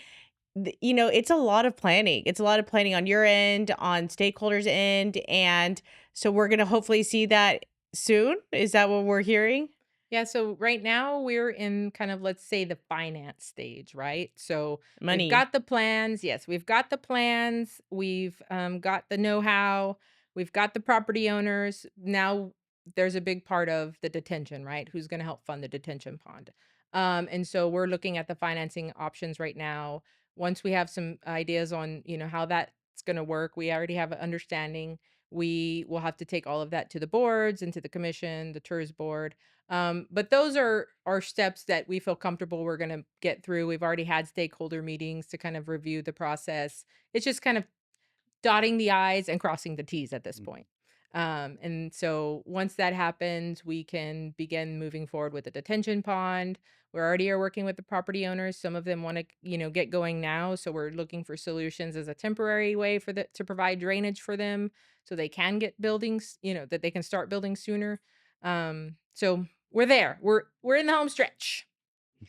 It's a lot of planning. It's a lot of planning on your end, on stakeholders' end. And so we're going to hopefully see that soon. Is that what we're hearing? Yeah, so right now we're in kind of, let's say, the finance stage, right? So we've Money. got the plans. Yes, we've got the plans. We've got the know-how. We've got the property owners. Now there's a big part of the detention, right? Who's going to help fund the detention pond? And so we're looking at the financing options right now. Once we have some ideas on, how that's going to work, we already have an understanding. We will have to take all of that to the boards and to the commission, the TERS board, but those are steps that we feel comfortable we're going to get through. We've already had stakeholder meetings to kind of review the process. It's just kind of dotting the i's and crossing the t's at this point. And so once that happens, we can begin moving forward with the detention pond. We already are working with the property owners. Some of them want to, get going now. So we're looking for solutions as a temporary way to provide drainage for them so they can get buildings, that they can start building sooner. So we're there. We're in the home stretch.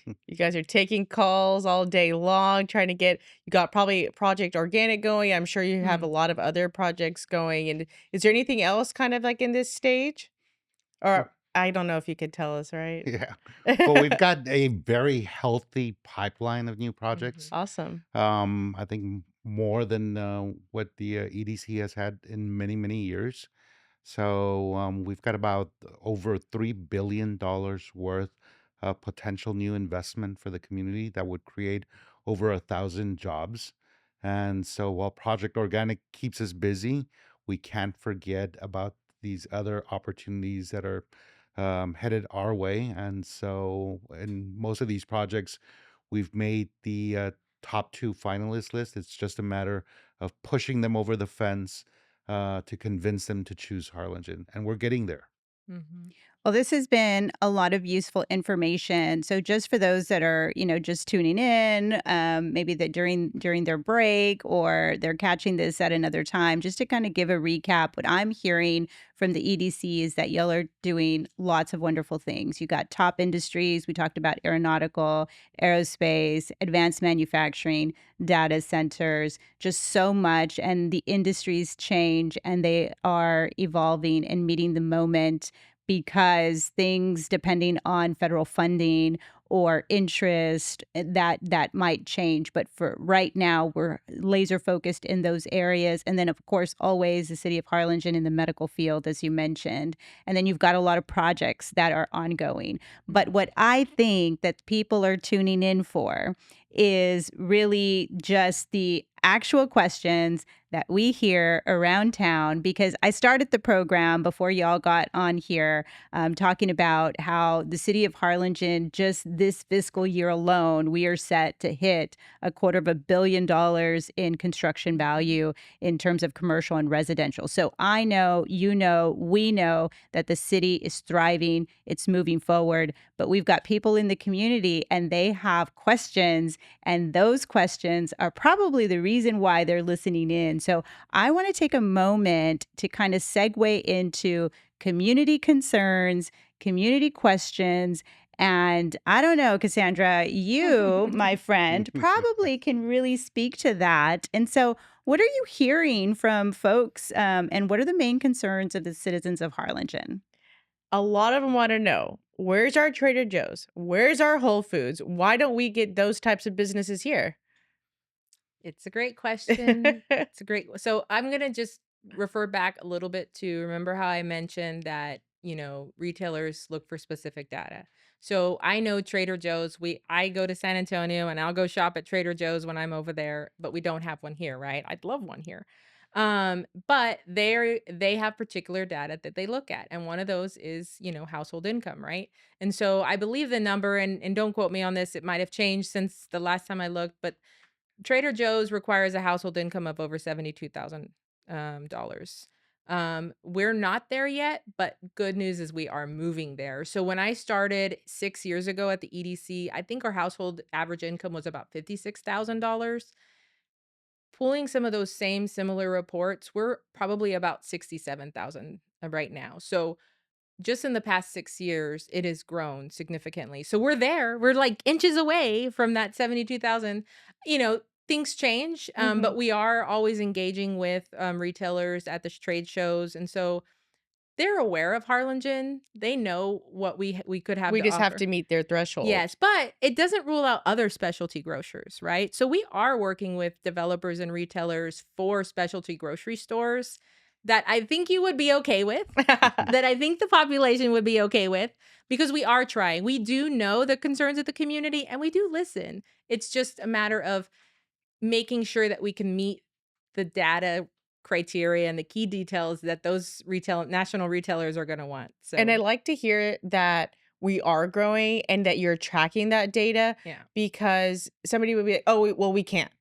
You guys are taking calls all day long, trying to get you got probably Project Organic going. I'm sure you have a Mm. lot of other projects going. And is there anything else kind of like in this stage? Well, Or I don't know if you could tell us, right? yeah. Well, we've got a very healthy pipeline of new projects. Mhm. Awesome. I think more than what the EDC has had in many, many years. So we've got about over $3 billion worth of potential new investment for the community that would create over 1,000 jobs. And so while Project Organic keeps us busy, we can't forget about these other opportunities that are headed our way. And so in most of these projects, we've made the top two finalist list. It's just a matter of pushing them over the fence to convince them to choose Harlingen, and we're getting there. Mhm. Well, this has been a lot of useful information. So, just for those that are, just tuning in, maybe that during their break or they're catching this at another time, just to kind of give a recap, what I'm hearing from the EDC is that y'all are doing lots of wonderful things. You got top industries. We talked about aeronautical, aerospace, advanced manufacturing, data centers, just so much. And the industries change and they are evolving and meeting the moment because things depending on federal funding or interest that might change, but for right now we're laser focused in those areas. And then of course always the city of Harlingen in the medical field, as you mentioned, and then you've got a lot of projects that are ongoing. But what I think that people are tuning in for is really just the actual questions that we hear around town, because I started the program before y'all got on here, talking about how the city of Harlingen, just this fiscal year alone, we are set to hit $250 million in construction value in terms of commercial and residential. So I know, we know that the city is thriving, it's moving forward, but we've got people in the community and they have questions, and those questions are probably the reason why they're listening in. So I want to take a moment to kind of segue into community concerns, community questions. And I don't know, Cassandra, you, my friend, probably can really speak to that. And so, what are you hearing from folks? And what are the main concerns of the citizens of Harlingen? A lot of them want to know, where's our Trader Joe's? Where's our Whole Foods? Why don't we get those types of businesses here? It's a great question. It's a great so I'm gonna just refer back a little bit to remember how I mentioned that, retailers look for specific data. So I know Trader Joe's, I go to San Antonio and I'll go shop at Trader Joe's when I'm over there, but we don't have one here, right? I'd love one here. But they have particular data that they look at. And one of those is, household income, right? And so I believe the number, and don't quote me on this, it might have changed since the last time I looked, but Trader Joe's requires a household income of over $72,000 dollars. We're not there yet, but good news is we are moving there. So when I started 6 years ago at the EDC, I think our household average income was about $56,000. Pulling some of those same similar reports, we're probably about 67,000 right now. So just in the past 6 years, it has grown significantly. So we're there. We're like inches away from that 72,000. Things change, Mhm. but we are always engaging with retailers at the trade shows. And so they're aware of Harlingen. They know what we could have We to just have offer. to meet their threshold. Yes, but it doesn't rule out other specialty grocers, right? So we are working with developers and retailers for specialty grocery stores that I think you would be okay with, that I think the population would be okay with, because we are trying. We do know the concerns of the community and we do listen. It's just a matter of making sure that we can meet the data criteria and the key details that those national retailers are going to want. And I So, like to hear that we are growing and that you're tracking that data, yeah. because somebody would be like, oh, well, we can't.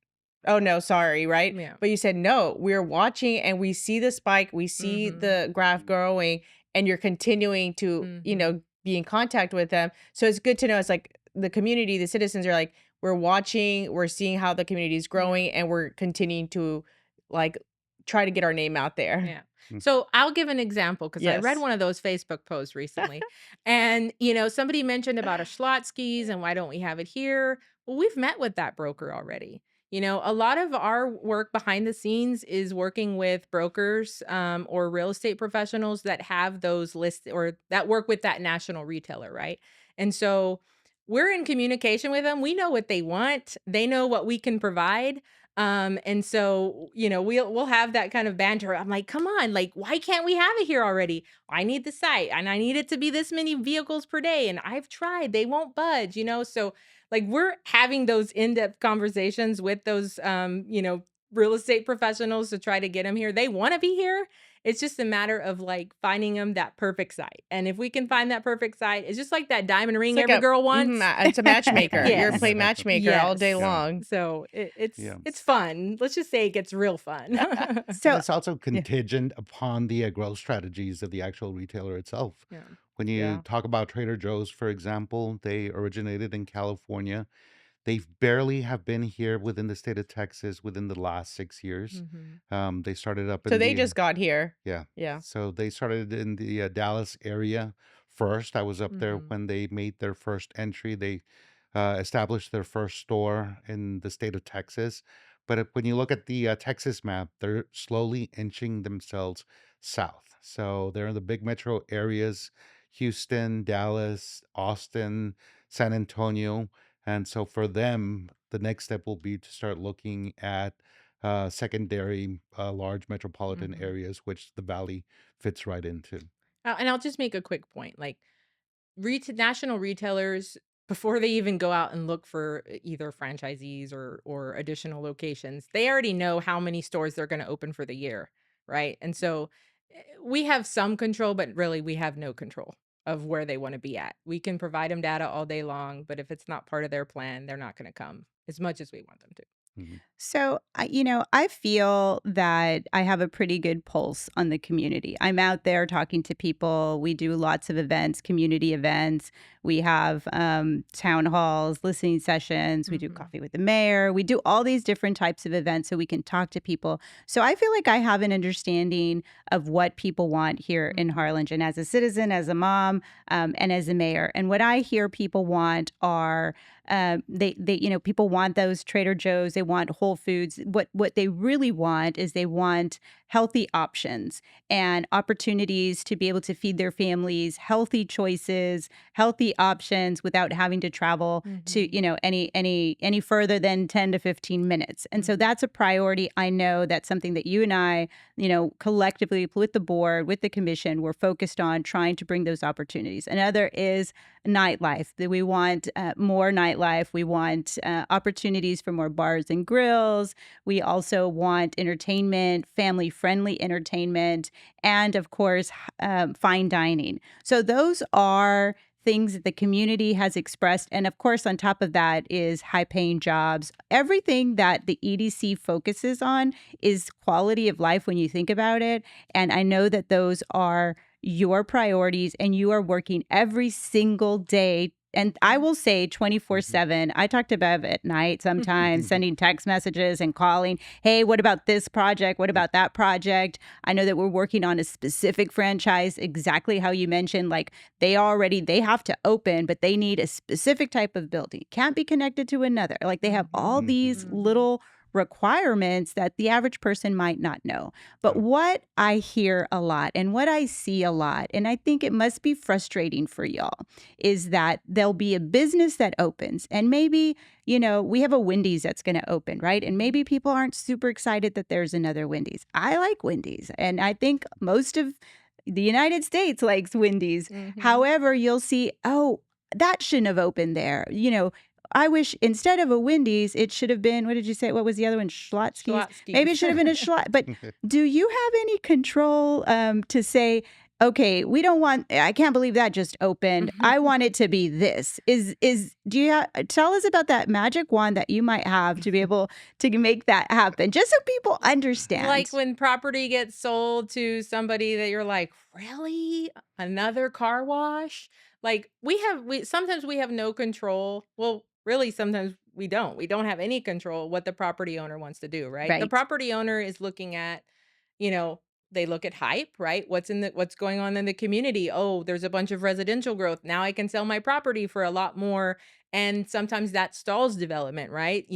Oh, no, sorry, right? Yeah. But you said, no, we're watching and we see the spike, we see Mhm. the graph growing, and you're continuing to, Mhm. be in contact with them. So it's good to know. It's like the community, the citizens are like, we're watching, we're seeing how the community is Yeah. growing, and we're continuing to like try to get our name out there. Yeah. Mm. So I'll give an example because I read Yes. one of those Facebook posts recently. And, somebody mentioned about a Schlotzsky's and why don't we have it here? Well, we've met with that broker already. A lot of our work behind the scenes is working with brokers or real estate professionals that have those lists or that work with that national retailer, right? And so we're in communication with them. We know what they want, they know what we can provide. And so, we'll have that kind of banter. I'm like, come on, like, why can't we have it here already? I need the site and I need it to be this many vehicles per day. And I've tried, they won't budge. So like we're having those in-depth conversations with those real estate professionals to try to get them here. They want to be here. It's just a matter of like finding them that perfect site. And if we can find that perfect site, it's just like that diamond It's ring like every girl wants. it's a matchmaker. You're a Yes. play matchmaker all day Yes. Yeah. long. So it's Yeah. it's fun. Let's just say it gets real fun. And So it's also yeah. contingent upon the growth strategies of the actual retailer itself. Yeah. When you Yeah. talk about Trader Joe's, for example, they originated in California. They barely have been here within the state of Texas within the last 6 years. Mhm. They started up So in they the just got here. yeah. Yeah. So they started in the Dallas area first. I was up there Mhm. when they made their first entry. They established their first store in the state of Texas. But when you look at the Texas map, they're slowly inching themselves south. So they're in the big metro areas: Houston, Dallas, Austin, San Antonio. And so for them, the next step will be to start looking at secondary large metropolitan Mhm. areas, which the valley fits right into. And I'll just make a quick point. Like national retailers, before they even go out and look for either franchisees or additional locations, they already know how many stores they're going to open for the year, right? And so we have some control, but really we have no control of where they want to be at. We can provide them data all day long, but if it's not part of their plan, they're not going to come as much as we want them to. Mhm. So, I feel that I have a pretty good pulse on the community. I'm out there talking to people. We do lots of events, community events. We have town halls, listening sessions. We do Mhm. coffee with the mayor. We do all these different types of events so we can talk to people. So, I feel like I have an understanding of what people want here in Mhm. Harlingen as a citizen, as a mom, and as a mayor. And what I hear people want are people want those Trader Joe's, they want Whole Foods. What they really want is they want healthy options and opportunities to be able to feed their families, healthy choices, healthy options without having to travel to, Mhm. any further than 10 to 15 minutes. And so Mhm. that's a priority. I know that's something that you and I, collectively with the board, with the commission, we're focused on trying to bring those opportunities. Another is nightlife, that we want more nightlife. We want opportunities for more bars and grills. We also want entertainment, family friendly entertainment, and of course, fine dining. So those are things that the community has expressed. And of course, on top of that is high paying jobs. Everything that the EDC focuses on is quality of life when you think about it. And I know that those are your priorities and you are working every single day. And I will say 24/7. I talk to Bev at night sometimes, sending text messages and calling. Hey, what about this project? What about that project? I know that we're working on a specific franchise, exactly how you mentioned. Like they have to open, but they need a specific type of building. Can't be connected to another. Like they have all these little requirements that the average person might not know. But what I hear a lot and what I see a lot, and I think it must be frustrating for y'all, is that there'll be a business that opens and maybe, we have a Wendy's that's going to open, right? And maybe people aren't super excited that there's another Wendy's. I like Wendy's, and I think most of the United States likes Wendy's. However, you'll see, oh, that shouldn't have opened there. I wish instead of a Wendy's, it should have been, what did you say? What was the other one? Schlotzsky's? Maybe it should have been a Schlot. But do you have any control to say, okay, we don't want, I can't believe that just opened. I want it to be this. Do you tell us about that magic wand that you might have to be able to make that happen, just so people understand? Like when property gets sold to somebody that you're like, really? Another car wash? Like we sometimes we have no control. Well, really, sometimes we don't. We don't have any control what the property owner wants to do, right? The Right. property owner is looking at, you know, they look at hype, right? What's going on in the community? Oh, there's a bunch of residential growth. Now I can sell my property for a lot more. And sometimes that stalls development, right?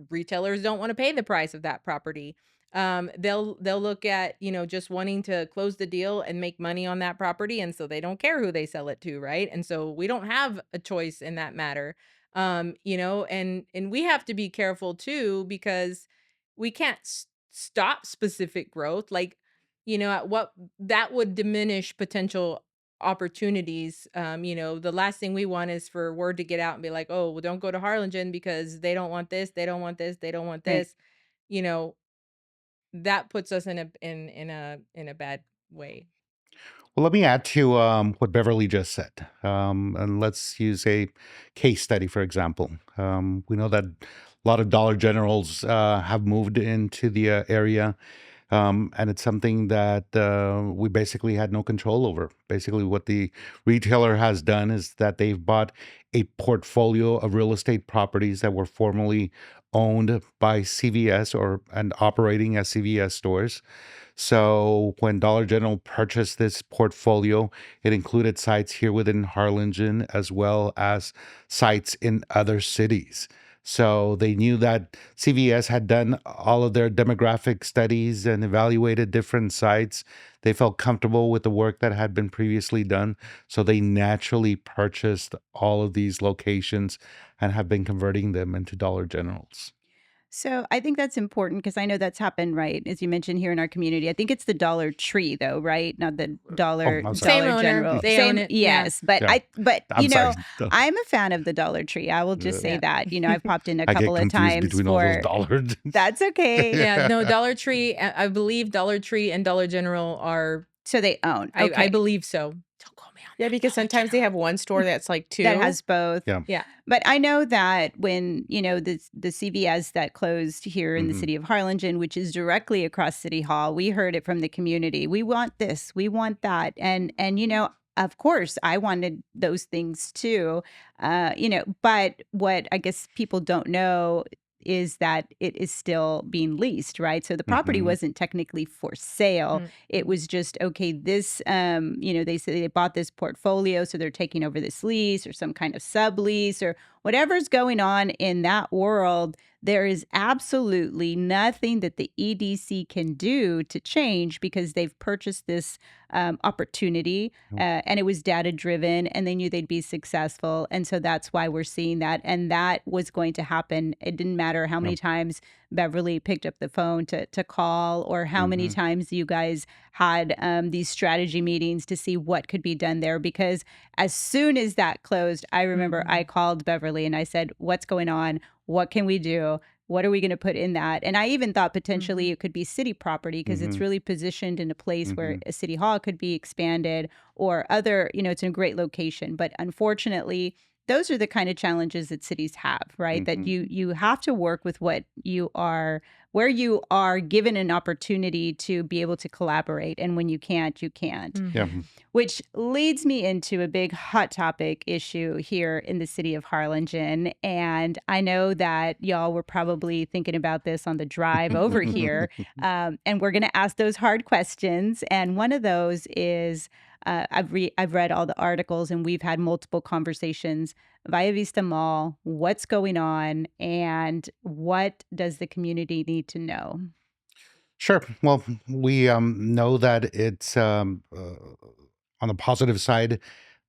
Retailers don't want to pay the price of that property. They'll look at, just wanting to close the deal and make money on that property, and so they don't care who they sell it to, right? And so we don't have a choice in that matter. And we have to be careful too, because we can't stop specific growth. Like, at what that would diminish potential opportunities. The last thing we want is for word to get out and be like, oh, well, don't go to Harlingen because they don't want this, they don't want this, they don't want Right. this. You know, that puts us in a bad way. Well, let me add to what Beverly just said. And let's use a case study, for example. We know that a lot of Dollar Generals have moved into the area, and it's something that we basically had no control over. Basically, what the retailer has done is that they've bought a portfolio of real estate properties that were formerly owned by CVS and operating as CVS stores. So when Dollar General purchased this portfolio, it included sites here within Harlingen as well as sites in other cities. So they knew that CVS had done all of their demographic studies and evaluated different sites. They felt comfortable with the work that had been previously done. So they naturally purchased all of these locations and have been converting them into Dollar Generals. So I think that's important because I know that's happened, right? As you mentioned here in our community. I think it's the Dollar Tree though, right? Not the Oh, Dollar I'm sorry. Same Dollar owner. General. They own Same, it. Yeah. yes. But Yeah. but I'm sorry. I'm a fan of the Dollar Tree. I will just say Yeah. that. I've popped in a I get couple of confused times between all those for dollars. that's okay. Yeah. No, Dollar Tree. I believe Dollar Tree and Dollar General are. So they own. I Okay. believe so. Don't call me on Yeah, that, because Dollar sometimes they General. have one store that's like two. That has both. Yeah. Yeah. But I know that when, the CVS that closed here in the Mhm. city of Harlingen, which is directly across City Hall, we heard it from the community. We want this, we want that. And of course, I wanted those things too. But what I guess people don't know is that it is still being leased, right? So the property Mhm. wasn't technically for sale. Mm. It was just, okay, this, they said they bought this portfolio, so they're taking over this lease or some kind of sublease or whatever's going on in that world. There is absolutely nothing that the EDC can do to change because they've purchased this opportunity and it was data driven and they knew they'd be successful. And so that's why we're seeing that. And that was going to happen. It didn't matter how many Yep. times Beverly picked up the phone to call or how many Mhm. times you guys had these strategy meetings to see what could be done there. Because as soon as that closed, I remember I called Beverly and I said, what's going on? What can we do? what are we going to put in that? And I even thought potentially Mhm. it could be city property because it's Hmm. really positioned in a place where Hmm. a city hall could be expanded or other, it's in a great location. But unfortunately, those are the kind of challenges that cities have, right? That Hmm. you have to work with what you are where you are given an opportunity to be able to collaborate, and when you can't, you can't. Yeah. Mhm. Which leads me into a big hot topic issue here in the city of Harlingen. And I know that y'all were probably thinking about this on the drive over here. And we're going to ask those hard questions. And one of those is I've read all the articles and we've had multiple conversations. Via Vista Mall, what's going on and what does the community need to know? Sure. Well, we know that it's on the positive side,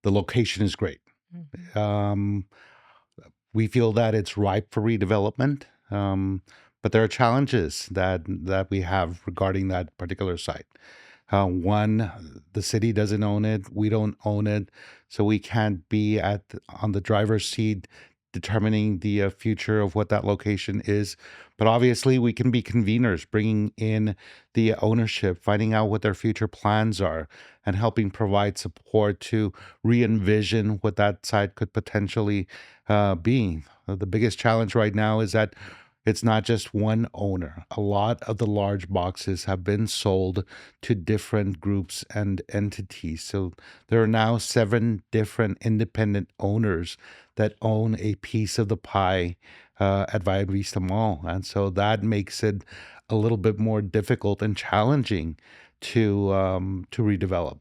the location is great. Mhm. Um, we feel that it's ripe for redevelopment, but there are challenges that we have regarding that particular site. One, the city doesn't own it. We don't own it, so we can't be on the driver's seat determining the future of what that location is. But obviously, we can be conveners, bringing in the ownership, finding out what their future plans are, and helping provide support to re-envision what that site could potentially be. The biggest challenge right now is that it's not just one owner. A lot of the large boxes have been sold to different groups and entities. So there are now 7 different independent owners that own a piece of the pie at Via Vista Mall. And so that makes it a little bit more difficult and challenging to redevelop.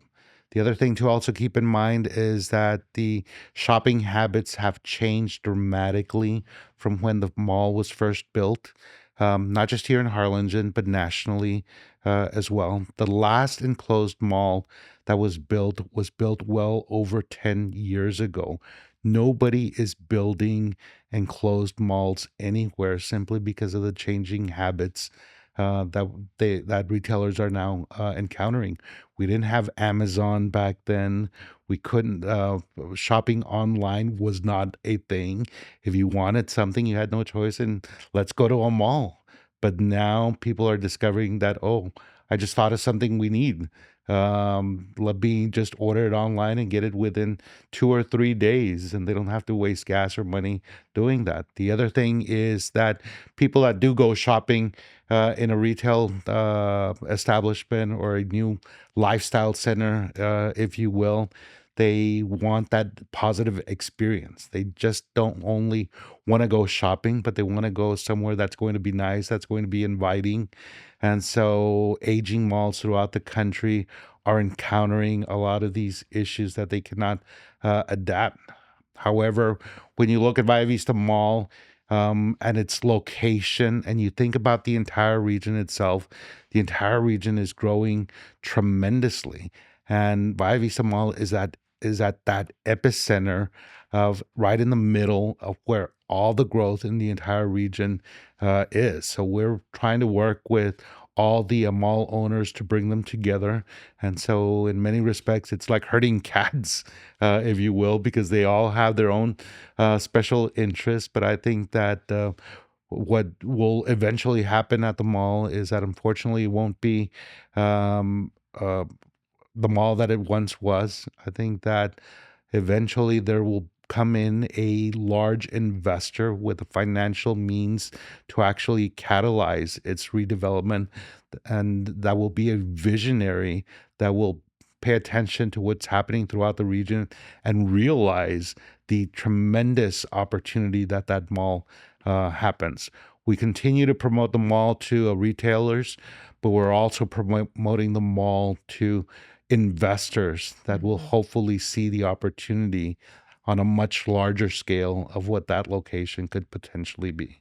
The other thing to also keep in mind is that the shopping habits have changed dramatically from when the mall was first built, not just here in Harlingen, but nationally as well. The last enclosed mall that was built well over 10 years ago. Nobody is building enclosed malls anywhere simply because of the changing habits that retailers are now encountering. We didn't have Amazon back then. We couldn't shopping online was not a thing. If you wanted something, you had no choice, and let's go to a mall. But now people are discovering that, oh, I just thought of something we need. Let me just order it online and get it within 2 or 3 days, and they don't have to waste gas or money doing that. The other thing is that people that do go shopping in a retail establishment or a new lifestyle center, if you will, they want that positive experience. They just don't only want to go shopping, but they want to go somewhere that's going to be nice, that's going to be inviting. And so, aging malls throughout the country are encountering a lot of these issues that they cannot adapt. However, when you look at Via Vista Mall and its location, and you think about the entire region itself, the entire region is growing tremendously. And Via Vista Mall is at that epicenter of right in the middle of where all the growth in the entire region is. So we're trying to work with all the mall owners to bring them together. And so, in many respects, it's like herding cats, if you will, because they all have their own special interests. But I think that what will eventually happen at the mall is that unfortunately it won't be um, uh, the mall that it once was. I think that eventually there will come in a large investor with the financial means to actually catalyze its redevelopment, and that will be a visionary that will pay attention to what's happening throughout the region and realize the tremendous opportunity that that mall happens. We continue to promote the mall to retailers, but we're also promoting the mall to investors that will Mhm. hopefully see the opportunity on a much larger scale of what that location could potentially be.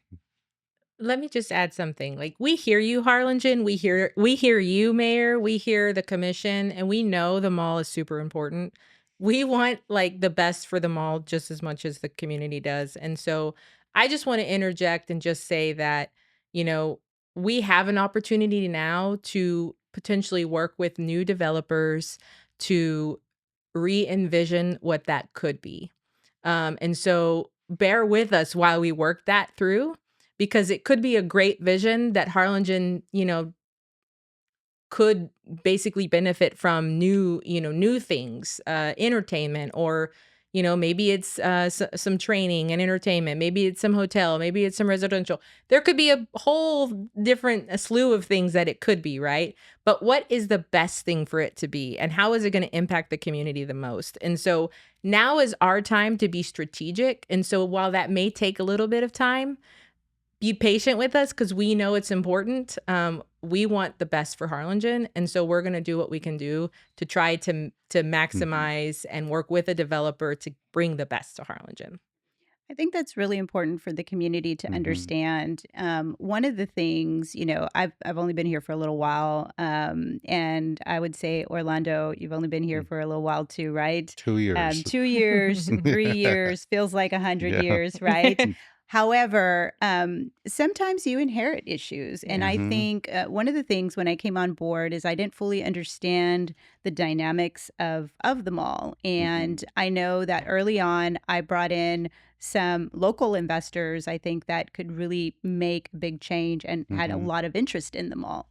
Let me just add something. Like, we hear you, Harlingen. We hear you, Mayor. We hear the commission, and we know the mall is super important. We want like the best for the mall just as much as the community does. And so I just want to interject and just say that, you know, we have an opportunity now to potentially work with new developers to re-envision what that could be. And so bear with us while we work that through, because it could be a great vision that Harlingen, could basically benefit from new things, entertainment, or maybe it's some training and entertainment, maybe it's some hotel, maybe it's some residential. There could be a whole different a slew of things that it could be, right? But what is the best thing for it to be, and how is it going to impact the community the most? And so now is our time to be strategic. And so while that may take a little bit of time, be patient with us because we know it's important. We want the best for Harlingen, and so we're going to do what we can do to try to Mhm. maximize and work with a developer to bring the best to Harlingen. I think that's really important for the community to Mhm. understand. One of the things, I've only been here for a little while, and I would say Orlando, you've only been here Mm. for a little while too, right? 2 years. 2 years, 3 years feels like 100 Yeah. years, right? However, sometimes you inherit issues, and Yeah. I Mhm. think one of the things when I came on board is I didn't fully understand the dynamics of the mall, Mhm. and I know that early on I brought in some local investors, I think, that could really make a big change and had a Mhm. lot of interest in the mall,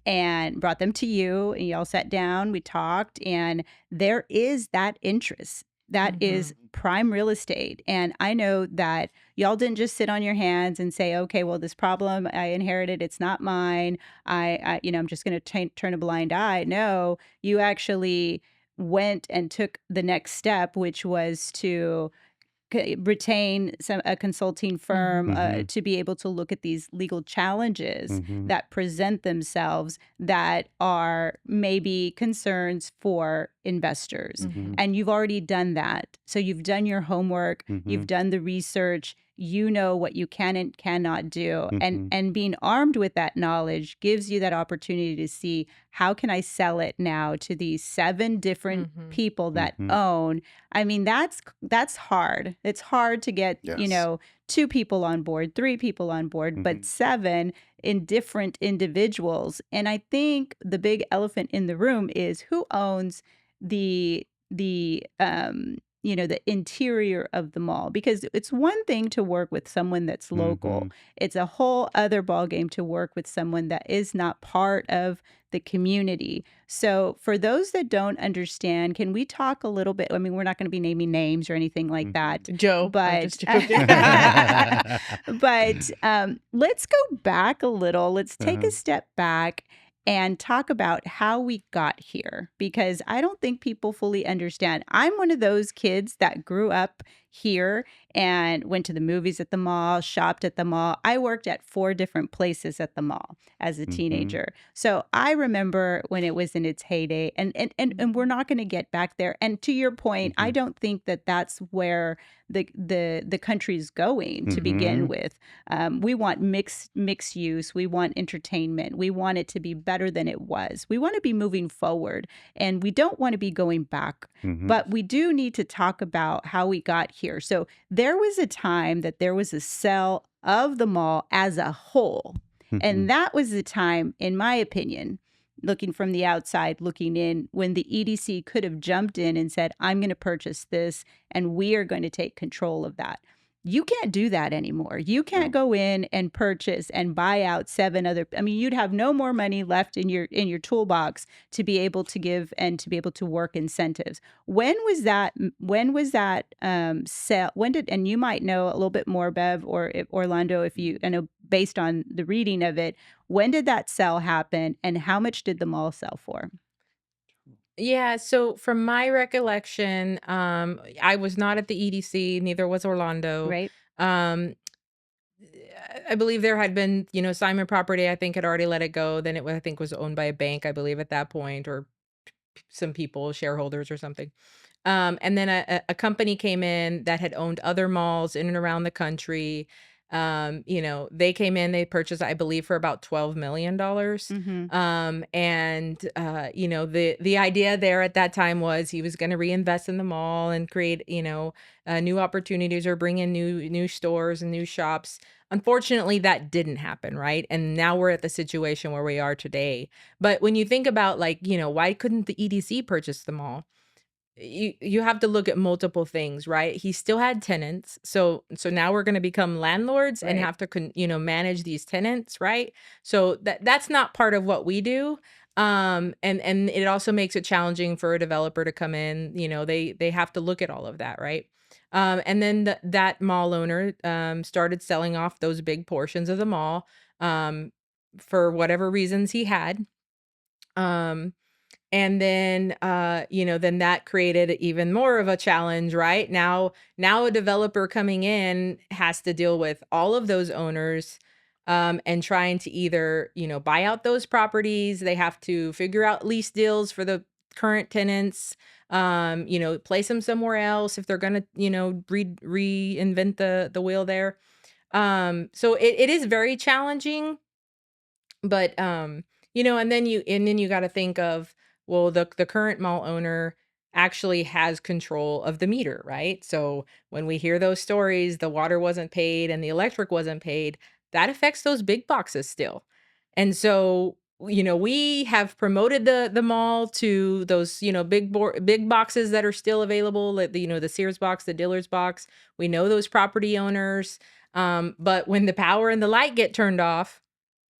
and brought them to you. And y'all sat down, we talked, and there is that interest. That is Mhm. prime real estate. And I know that y'all didn't just sit on your hands and say, okay, well, this problem I inherited, it's not mine. I'm just going to turn a blind eye. No, you actually went and took the next step, which was to retain a consulting firm Mhm. Mhm. to be able to look at these legal challenges Mhm. that present themselves that are maybe concerns for investors. Mhm. Mhm. And you've already done that. So you've done your homework, you've Mhm. done the research, you know what you can and cannot do. And Mhm. and being armed with that knowledge gives you that opportunity to see, how can I sell it now to these 7 different Mhm. people that Mhm. own. I mean, that's hard. It's hard to get, Yes. 2 people on board, 3 people on board, but Mhm. 7 in different individuals. And I think the big elephant in the room is who owns the interior of the mall, because it's one thing to work with someone that's local. Mhm. It's a whole other ballgame to work with someone that is not part of the community. So, for those that don't understand, can we talk a little bit? I mean, we're not going to be naming names or anything like Mhm. that, Joe, I'm but just joking. let's go back a little. Let's take a Uh-huh. step back and talk about how we got here, because I don't think people fully understand. I'm one of those kids that grew up here and went to the movies at the mall, shopped at the mall. I worked at 4 different places at the mall as a Mhm. teenager. So I remember when it was in its heyday, and we're not going to get back there. And to your point, I Mhm. don't think that that's where the country's going to begin Mhm. with. We want mixed use. We want entertainment. We want it to be better than it was. We want to be moving forward, and we don't want to be going back. Mhm. But we do need to talk about how we got here. So there was a time that there was a sell of the mall as a whole. And Mhm. that was the time, in my opinion, looking from the outside, looking in, when the EDC could have jumped in and said, I'm going to purchase this and we are going to take control of that. You can't do that anymore. You can't No. go in and purchase and buy out 7 other. I mean, you'd have no more money left in your toolbox to be able to give and to be able to work incentives. When was that sale? When did, and you might know a little bit more, Bev, or if, Orlando, if you, I know based on the reading of it, when did that sell happen and how much did the mall sell for? Yeah, so from my recollection, I was not at the EDC, neither was Orlando. Right? Um, I believe there had been, Simon Property, I think had already let it go. Then I think was owned by a bank, I believe at that point, or some people, shareholders or something. And then a company came in that had owned other malls in and around the country. They came in, they purchased, I believe, for about $12 million. Mm-hmm. And the idea there at that time was he was going to reinvest in the mall and create, new opportunities or bring in new stores and new shops. Unfortunately, that didn't happen, right? And now we're at the situation where we are today. But when you think about, like, why couldn't the EDC purchase the mall? you have to look at multiple things, right? He still had tenants. So now we're going to become landlords and Right. have to manage these tenants, right? So that's not part of what we do. And it also makes it challenging for a developer to come in, they have to look at all of that, right? And then that mall owner started selling off those big portions of the mall um for whatever reasons he had. Um and then, then that created even more of a challenge, right? Now a developer coming in has to deal with all of those owners, and trying to either, buy out those properties. They have to figure out lease deals for the current tenants, place them somewhere else if they're gonna, reinvent the wheel there. So it is very challenging, but, and then you gotta think of, well, the current mall owner actually has control of the meter, right? So, when we hear those stories, the water wasn't paid and the electric wasn't paid, that affects those big boxes still. And so, we have promoted the mall to those, big boxes that are still available, like the Sears box, the Dillard's box. We know those property owners, but when the power and the light get turned off,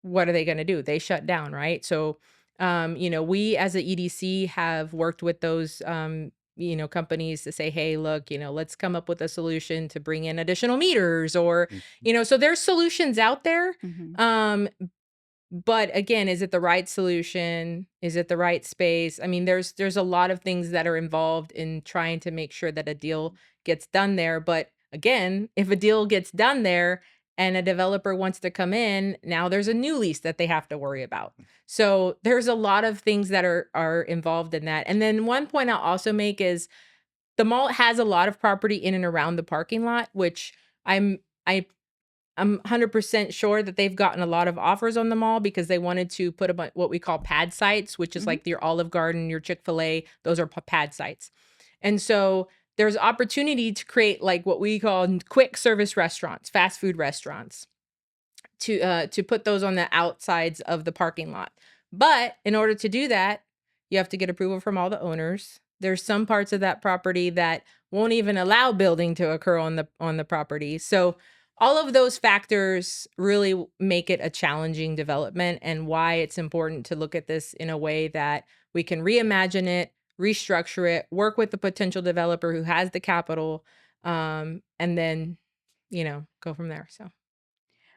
what are they gonna do? They shut down, right? So, we as a EDC have worked with those, companies to say, hey, look, let's come up with a solution to bring in additional meters or, Mhm. so there's solutions out there. Mhm. Um, but again, is it the right solution? Is it the right space? I mean, there's a lot of things that are involved in trying to make sure that a deal gets done there. But again, if a deal gets done there and a developer wants to come in, now there's a new lease that they have to worry about. So there's a lot of things that are involved in that. And then one point I'll also make is the mall has a lot of property in and around the parking lot, which I'm I I'm 100% sure that they've gotten a lot of offers on the mall because they wanted to put what we call pad sites, which is Mhm. like your Olive Garden, your Chick-fil-A, those are pad sites. And so there's opportunity to create like what we call quick service restaurants, fast food restaurants to put those on the outsides of the parking lot. But in order to do that, you have to get approval from all the owners. There's some parts of that property that won't even allow building to occur on the property. So all of those factors really make it a challenging development and why it's important to look at this in a way that we can reimagine it, restructure it, work with the potential developer who has the capital, and then, go from there. So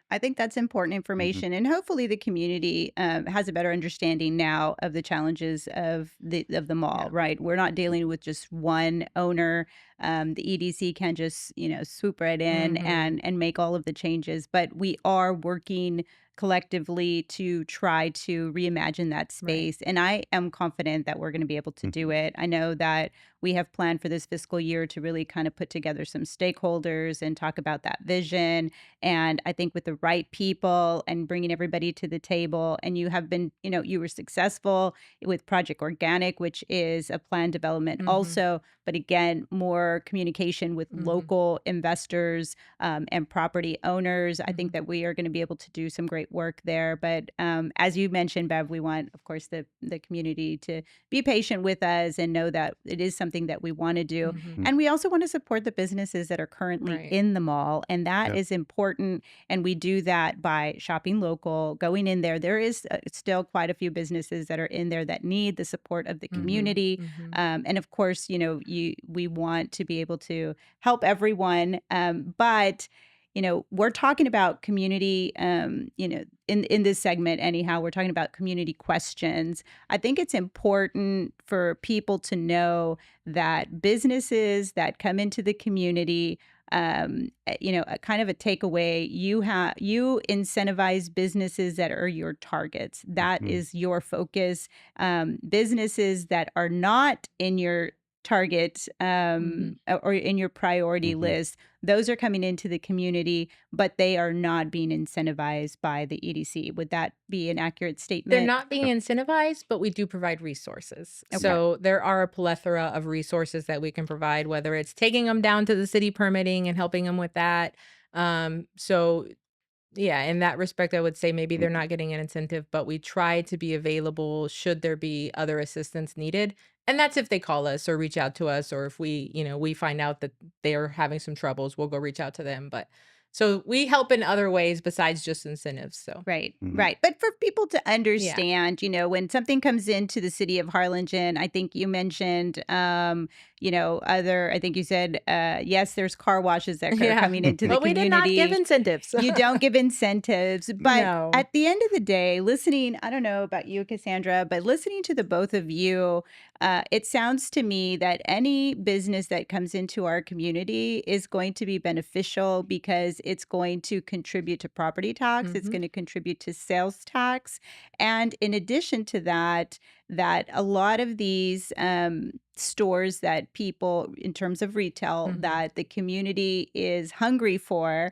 I think that's important Mhm. information, and hopefully the community has a better understanding now of the challenges of the yeah. mall. Right, we're not dealing with just one owner. The EDC can just swoop right in Mhm. and make all of the changes, but we are working collectively to try to reimagine that Right. space. And I am confident that we're going to be able to do Mhm. it. I know that we have planned for this fiscal year to really kind of put together some stakeholders and talk about that vision, and I think with the right people and bringing everybody to the table, and you have been, you were successful with Project Organic, which is a plan development Mhm. also, but again, more communication with Mhm. local investors and property owners. I think Mhm. that we are going to be able to do some great work there. But as you mentioned, Bev, we want, of course, the community to be patient with us and know that it is something that we want to do. Mhm. Mhm. And we also want to support the businesses that are currently Right. in the mall, and that Yep. is important. And we do that by shopping local, going in there. There is still quite a few businesses that are in there that need the support of the Mhm. community. Mhm. And of course, we want to be able to help everyone. But we're talking about community. In this segment, anyhow, we're talking about community questions. I think it's important for people to know that businesses that come into the community, a kind of a takeaway, you incentivize businesses that are your targets. That Mhm. is your focus. Businesses that are not in your target Mhm. or in your priority Mhm. list, those are coming into the community, but they are not being incentivized by the EDC. Would that be an accurate They're statement? not being Yep. incentivized, but we do provide resources. Okay. So there are a plethora of resources that we can provide, whether it's taking them down to the city permitting and helping them with that. So yeah, in that respect, I would say maybe they're Mhm. not getting an incentive, but we try to be available should there be other assistance needed. And that's if they call us or reach out to us, or if we, we find out that they're having some troubles, we'll go reach out to them. But so we help in other ways besides just incentives. So Right, Mhm. right. But for people to yeah. understand, when something comes into the city of Harlingen, I think you mentioned, I think you said, yes, there's car washes that are Yeah. coming into the But we did not give community. incentives. You don't give incentives, but No. at the end of the day, listening, I don't know about you, Cassandra, but listening to the both of you, it sounds to me that any business that comes into our community is going to be beneficial because it's going to contribute to property tax, it's Mhm. going to contribute to sales tax, and in addition to that, that a lot of these stores that people, in terms of retail, Mhm. that the community is hungry for,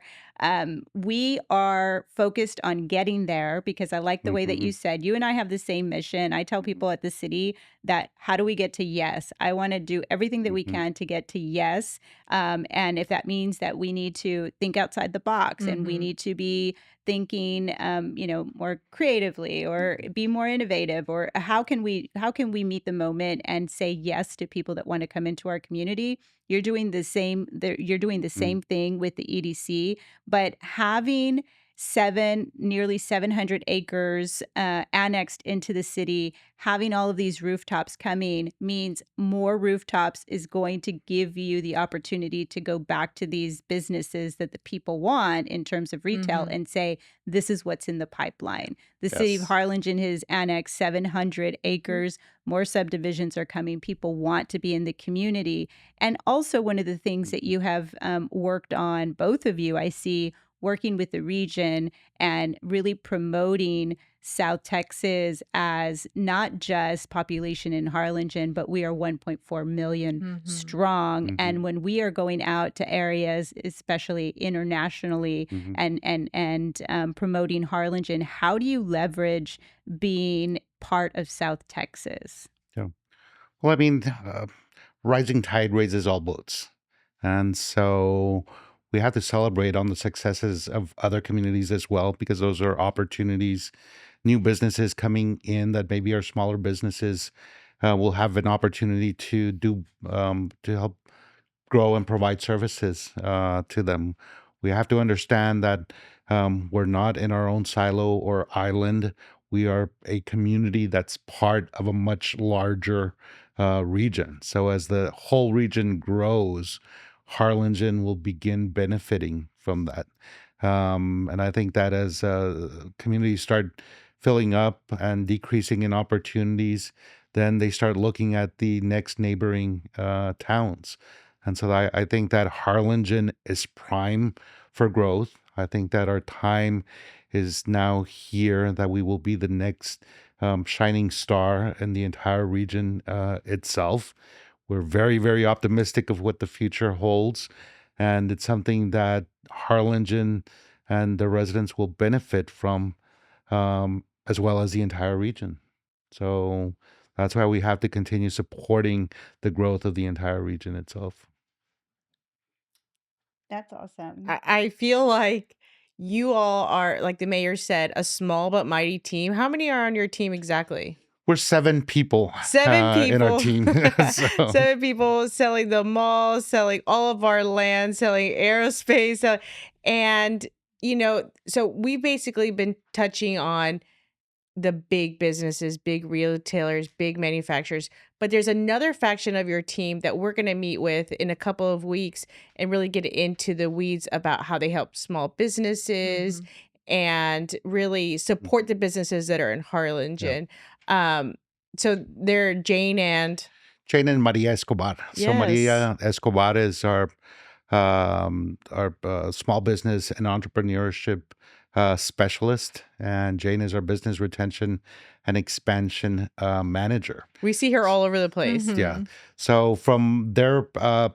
we are focused on getting there because I like the way that you Mhm. said, you and I have the same mission. I tell people at the city that how do we get to yes? I want to do everything that we Mhm. can to get to yes. And if that means that we need to think outside the box and we Mhm. need to be thinking, more creatively or be more innovative, or how can we meet the moment and say yes to people that want to come into our community? You're doing the same. You're doing the Mhm. same thing with the EDC, but having nearly 700 acres annexed into the city, having all of these rooftops coming means more rooftops is going to give you the opportunity to go back to these businesses that the people want in terms of retail Mhm. and say, this is what's in the pipeline. The city of Yes. Harlingen has annexed 700 Mhm. acres. More subdivisions are coming. People want to be in the community. And also, one of the things that Mhm. you have worked on, both of you, I see working with the region and really promoting South Texas as not just population in Harlingen, but we are 1.4 million Mhm. strong. And Mhm. when we are going out to areas, especially internationally, Mhm. and promoting Harlingen, how do you leverage being part of South Texas? Yeah. Well, I mean, rising tide raises all boats. And so we have to celebrate on the successes of other communities as well, because those are opportunities, new businesses coming in that maybe are smaller businesses will have an opportunity to to help grow and provide services to them. We have to understand that we're not in our own silo or island. We are a community that's part of a much larger region. So as the whole region grows, Harlingen will begin benefiting from that. And I think that as communities start filling up and decreasing in opportunities, then they start looking at the next neighboring towns. And so I think that Harlingen is prime for growth. I think that our time is now here, that we will be the next shining star in the entire region itself. We're very, very optimistic of what the future holds. And it's something that Harlingen and the residents will benefit from, as well as the entire region. So that's why we have to continue supporting the growth of the entire region itself. That's awesome. I feel like you all are, like the mayor said, a small but mighty team. How many are on your team exactly? We're 7 people Seven in our people. team. So, Seven people selling the mall, selling all of our land, selling aerospace. And, so we've basically been touching on the big businesses, big retailers, big manufacturers. But there's another faction of your team that we're going to meet with in a couple of weeks and really get into the weeds about how they help small businesses Mhm. and really support mhm, the businesses that are in yeah. Harlingen. Um, so they're Jane and Jane and Maria Escobar. So yes. Maria Escobar is our small business and entrepreneurship specialist, and Jane is our business retention and expansion manager. We see her all over the place. Yeah. Mhm. So from their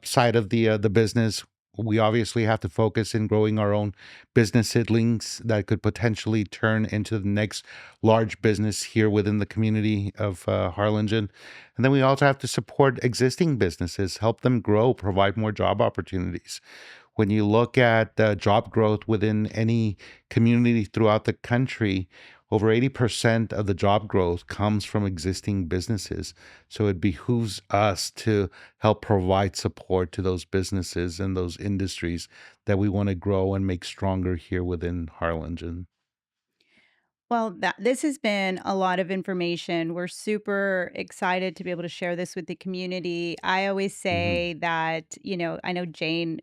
side of the business, we obviously have to focus in growing our own business seedlings that could potentially turn into the next large business here within the community of Harlingen. And then we also have to support existing businesses, help them grow, provide more job opportunities. When you look at job growth within any community throughout the country, over 80% of the job growth comes from existing businesses. So it behooves us to help provide support to those businesses and those industries that we want to grow and make stronger here within Harlingen. Well, this has been a lot of information. We're super excited to be able to share this with the community. I always Hmm. say that, I know Jane,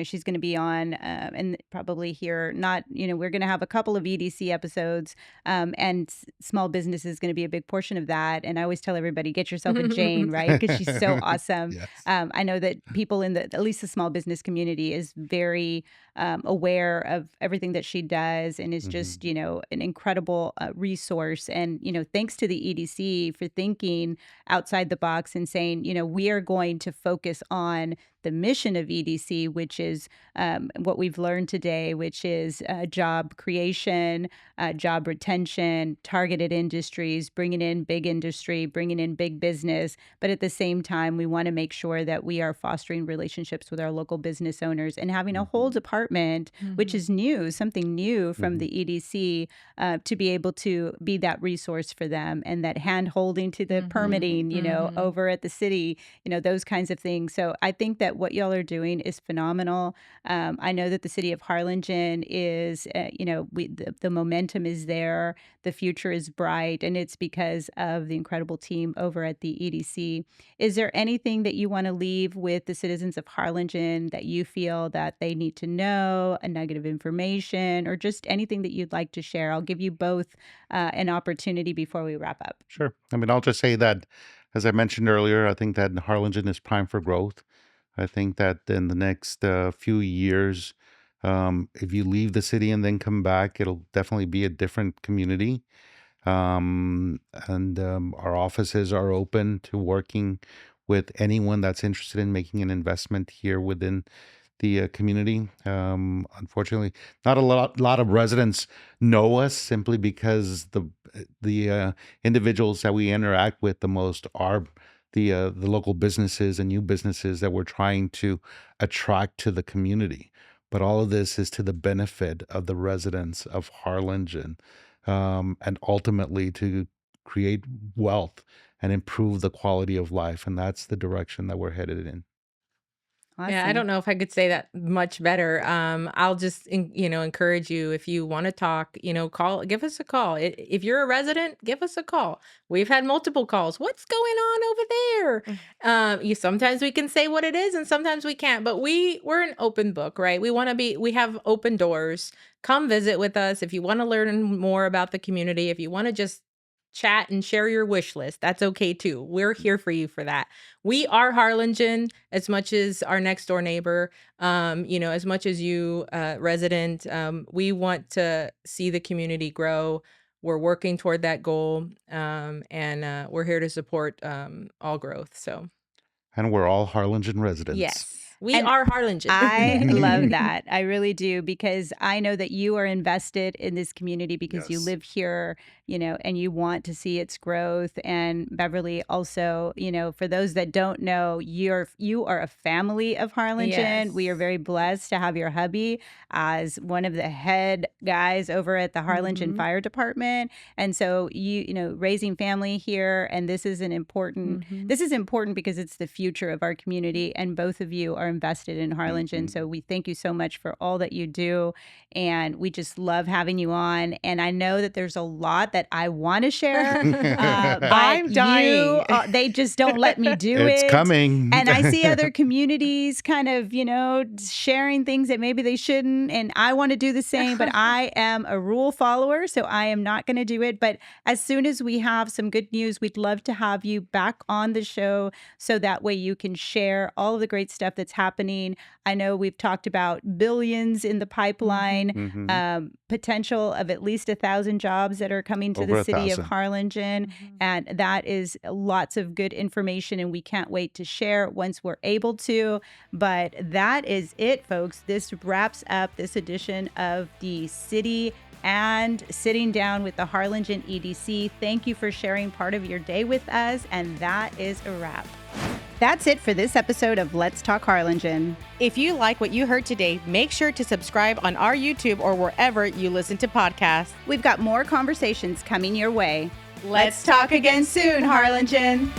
she's going to be on and probably here, not, we're going to have a couple of EDC episodes, and small business is going to be a big portion of that. And I always tell everybody, get yourself a Jane, right? Because she's so awesome. Yes. I know that people in at least the small business community is very aware of everything that she does and is just, Hmm. an incredible resource. And, thanks to the EDC for thinking outside the box and saying, we are going to focus on the mission of EDC, which is what we've learned today, which is job creation, job retention, targeted industries, bringing in big industry, bringing in big business. But at the same time, we want to make sure that we are fostering relationships with our local business owners and having a whole Hmm. department, which Mhm. is new, something new from Hmm. the EDC, to be able to be that resource for them and that hand holding to the Mhm. permitting, Mhm. over at the city, those kinds of things. So I think that what y'all are doing is phenomenal. I know that the city of Harlingen is, the momentum is there, the future is bright, and it's because of the incredible team over at the EDC. Is there anything that you want to leave with the citizens of Harlingen that you feel that they need to know, a nugget of information, or just anything that you'd like to share? I'll give you both an opportunity before we wrap up. Sure. I mean, I'll just say that, as I mentioned earlier, I think that Harlingen is primed for growth. I think that in the next few years, if you leave the city and then come back, it'll definitely be a different community. And our offices are open to working with anyone that's interested in making an investment here within the community. Unfortunately, not a lot of residents know us simply because the individuals that we interact with the most are the local businesses and new businesses that we're trying to attract to the community. But all of this is to the benefit of the residents of Harlingen, and ultimately to create wealth and improve the quality of life. And that's the direction that we're headed in. Yeah, I don't Awesome. know if I could say that much better. I'll just, encourage you if you want to talk, give us a call. If you're a resident, give us a call. We've had multiple calls. What's going on over there? You sometimes we can say what it is, and sometimes we can't. But we're an open book, right? We have open doors. Come visit with us if you want to learn more about the community. If you want to just chat and share your wish list, that's okay too. We're here for you for that. We are Harlingen as much as our next door neighbor, as much as you, resident. We want to see the community grow. We're working toward that goal, and we're here to support all growth. So, And we're all Harlingen residents. yes, we And are Harlingen. I love that. I really do because I know that you are invested in this community because you Yes. live here, and you want to see its growth. And Beverly also, for those that don't know, you are a family of Harlingen. We are Yes. very blessed to have your hubby as one of the head guys over at the Harlingen Mhm. Fire Department. And so raising family here, and Mhm. this is important because it's the future of our community, and both of you are invested in Harlingen. So Mhm. we thank you so much for all that you do. And we just love having you on. And I know that there's a lot that I want to share, but I'm dying. they just don't let me do It's it. coming. And I see other communities kind of, sharing things that maybe they shouldn't. And I want to do the same, but I am a rule follower. So I am not going to do it. But as soon as we have some good news, we'd love to have you back on the show so that way you can share all of the great stuff that's happening. I know we've talked about billions in the pipeline, Mhm. Hmm. potential of at least 1,000 jobs that are coming to the Over a city of thousand. Harlingen. Mhm. And that is lots of good information, and we can't wait to share it once we're able to. But that is it, folks. This wraps up this edition of the City and Sitting Down with the Harlingen EDC. Thank you for sharing part of your day with us, and that is a wrap. That's it for this episode of Let's Talk Harlingen. If you like what you heard today, make sure to subscribe on our YouTube or wherever you listen to podcasts. We've got more conversations coming your way. Let's talk again soon, Harlingen.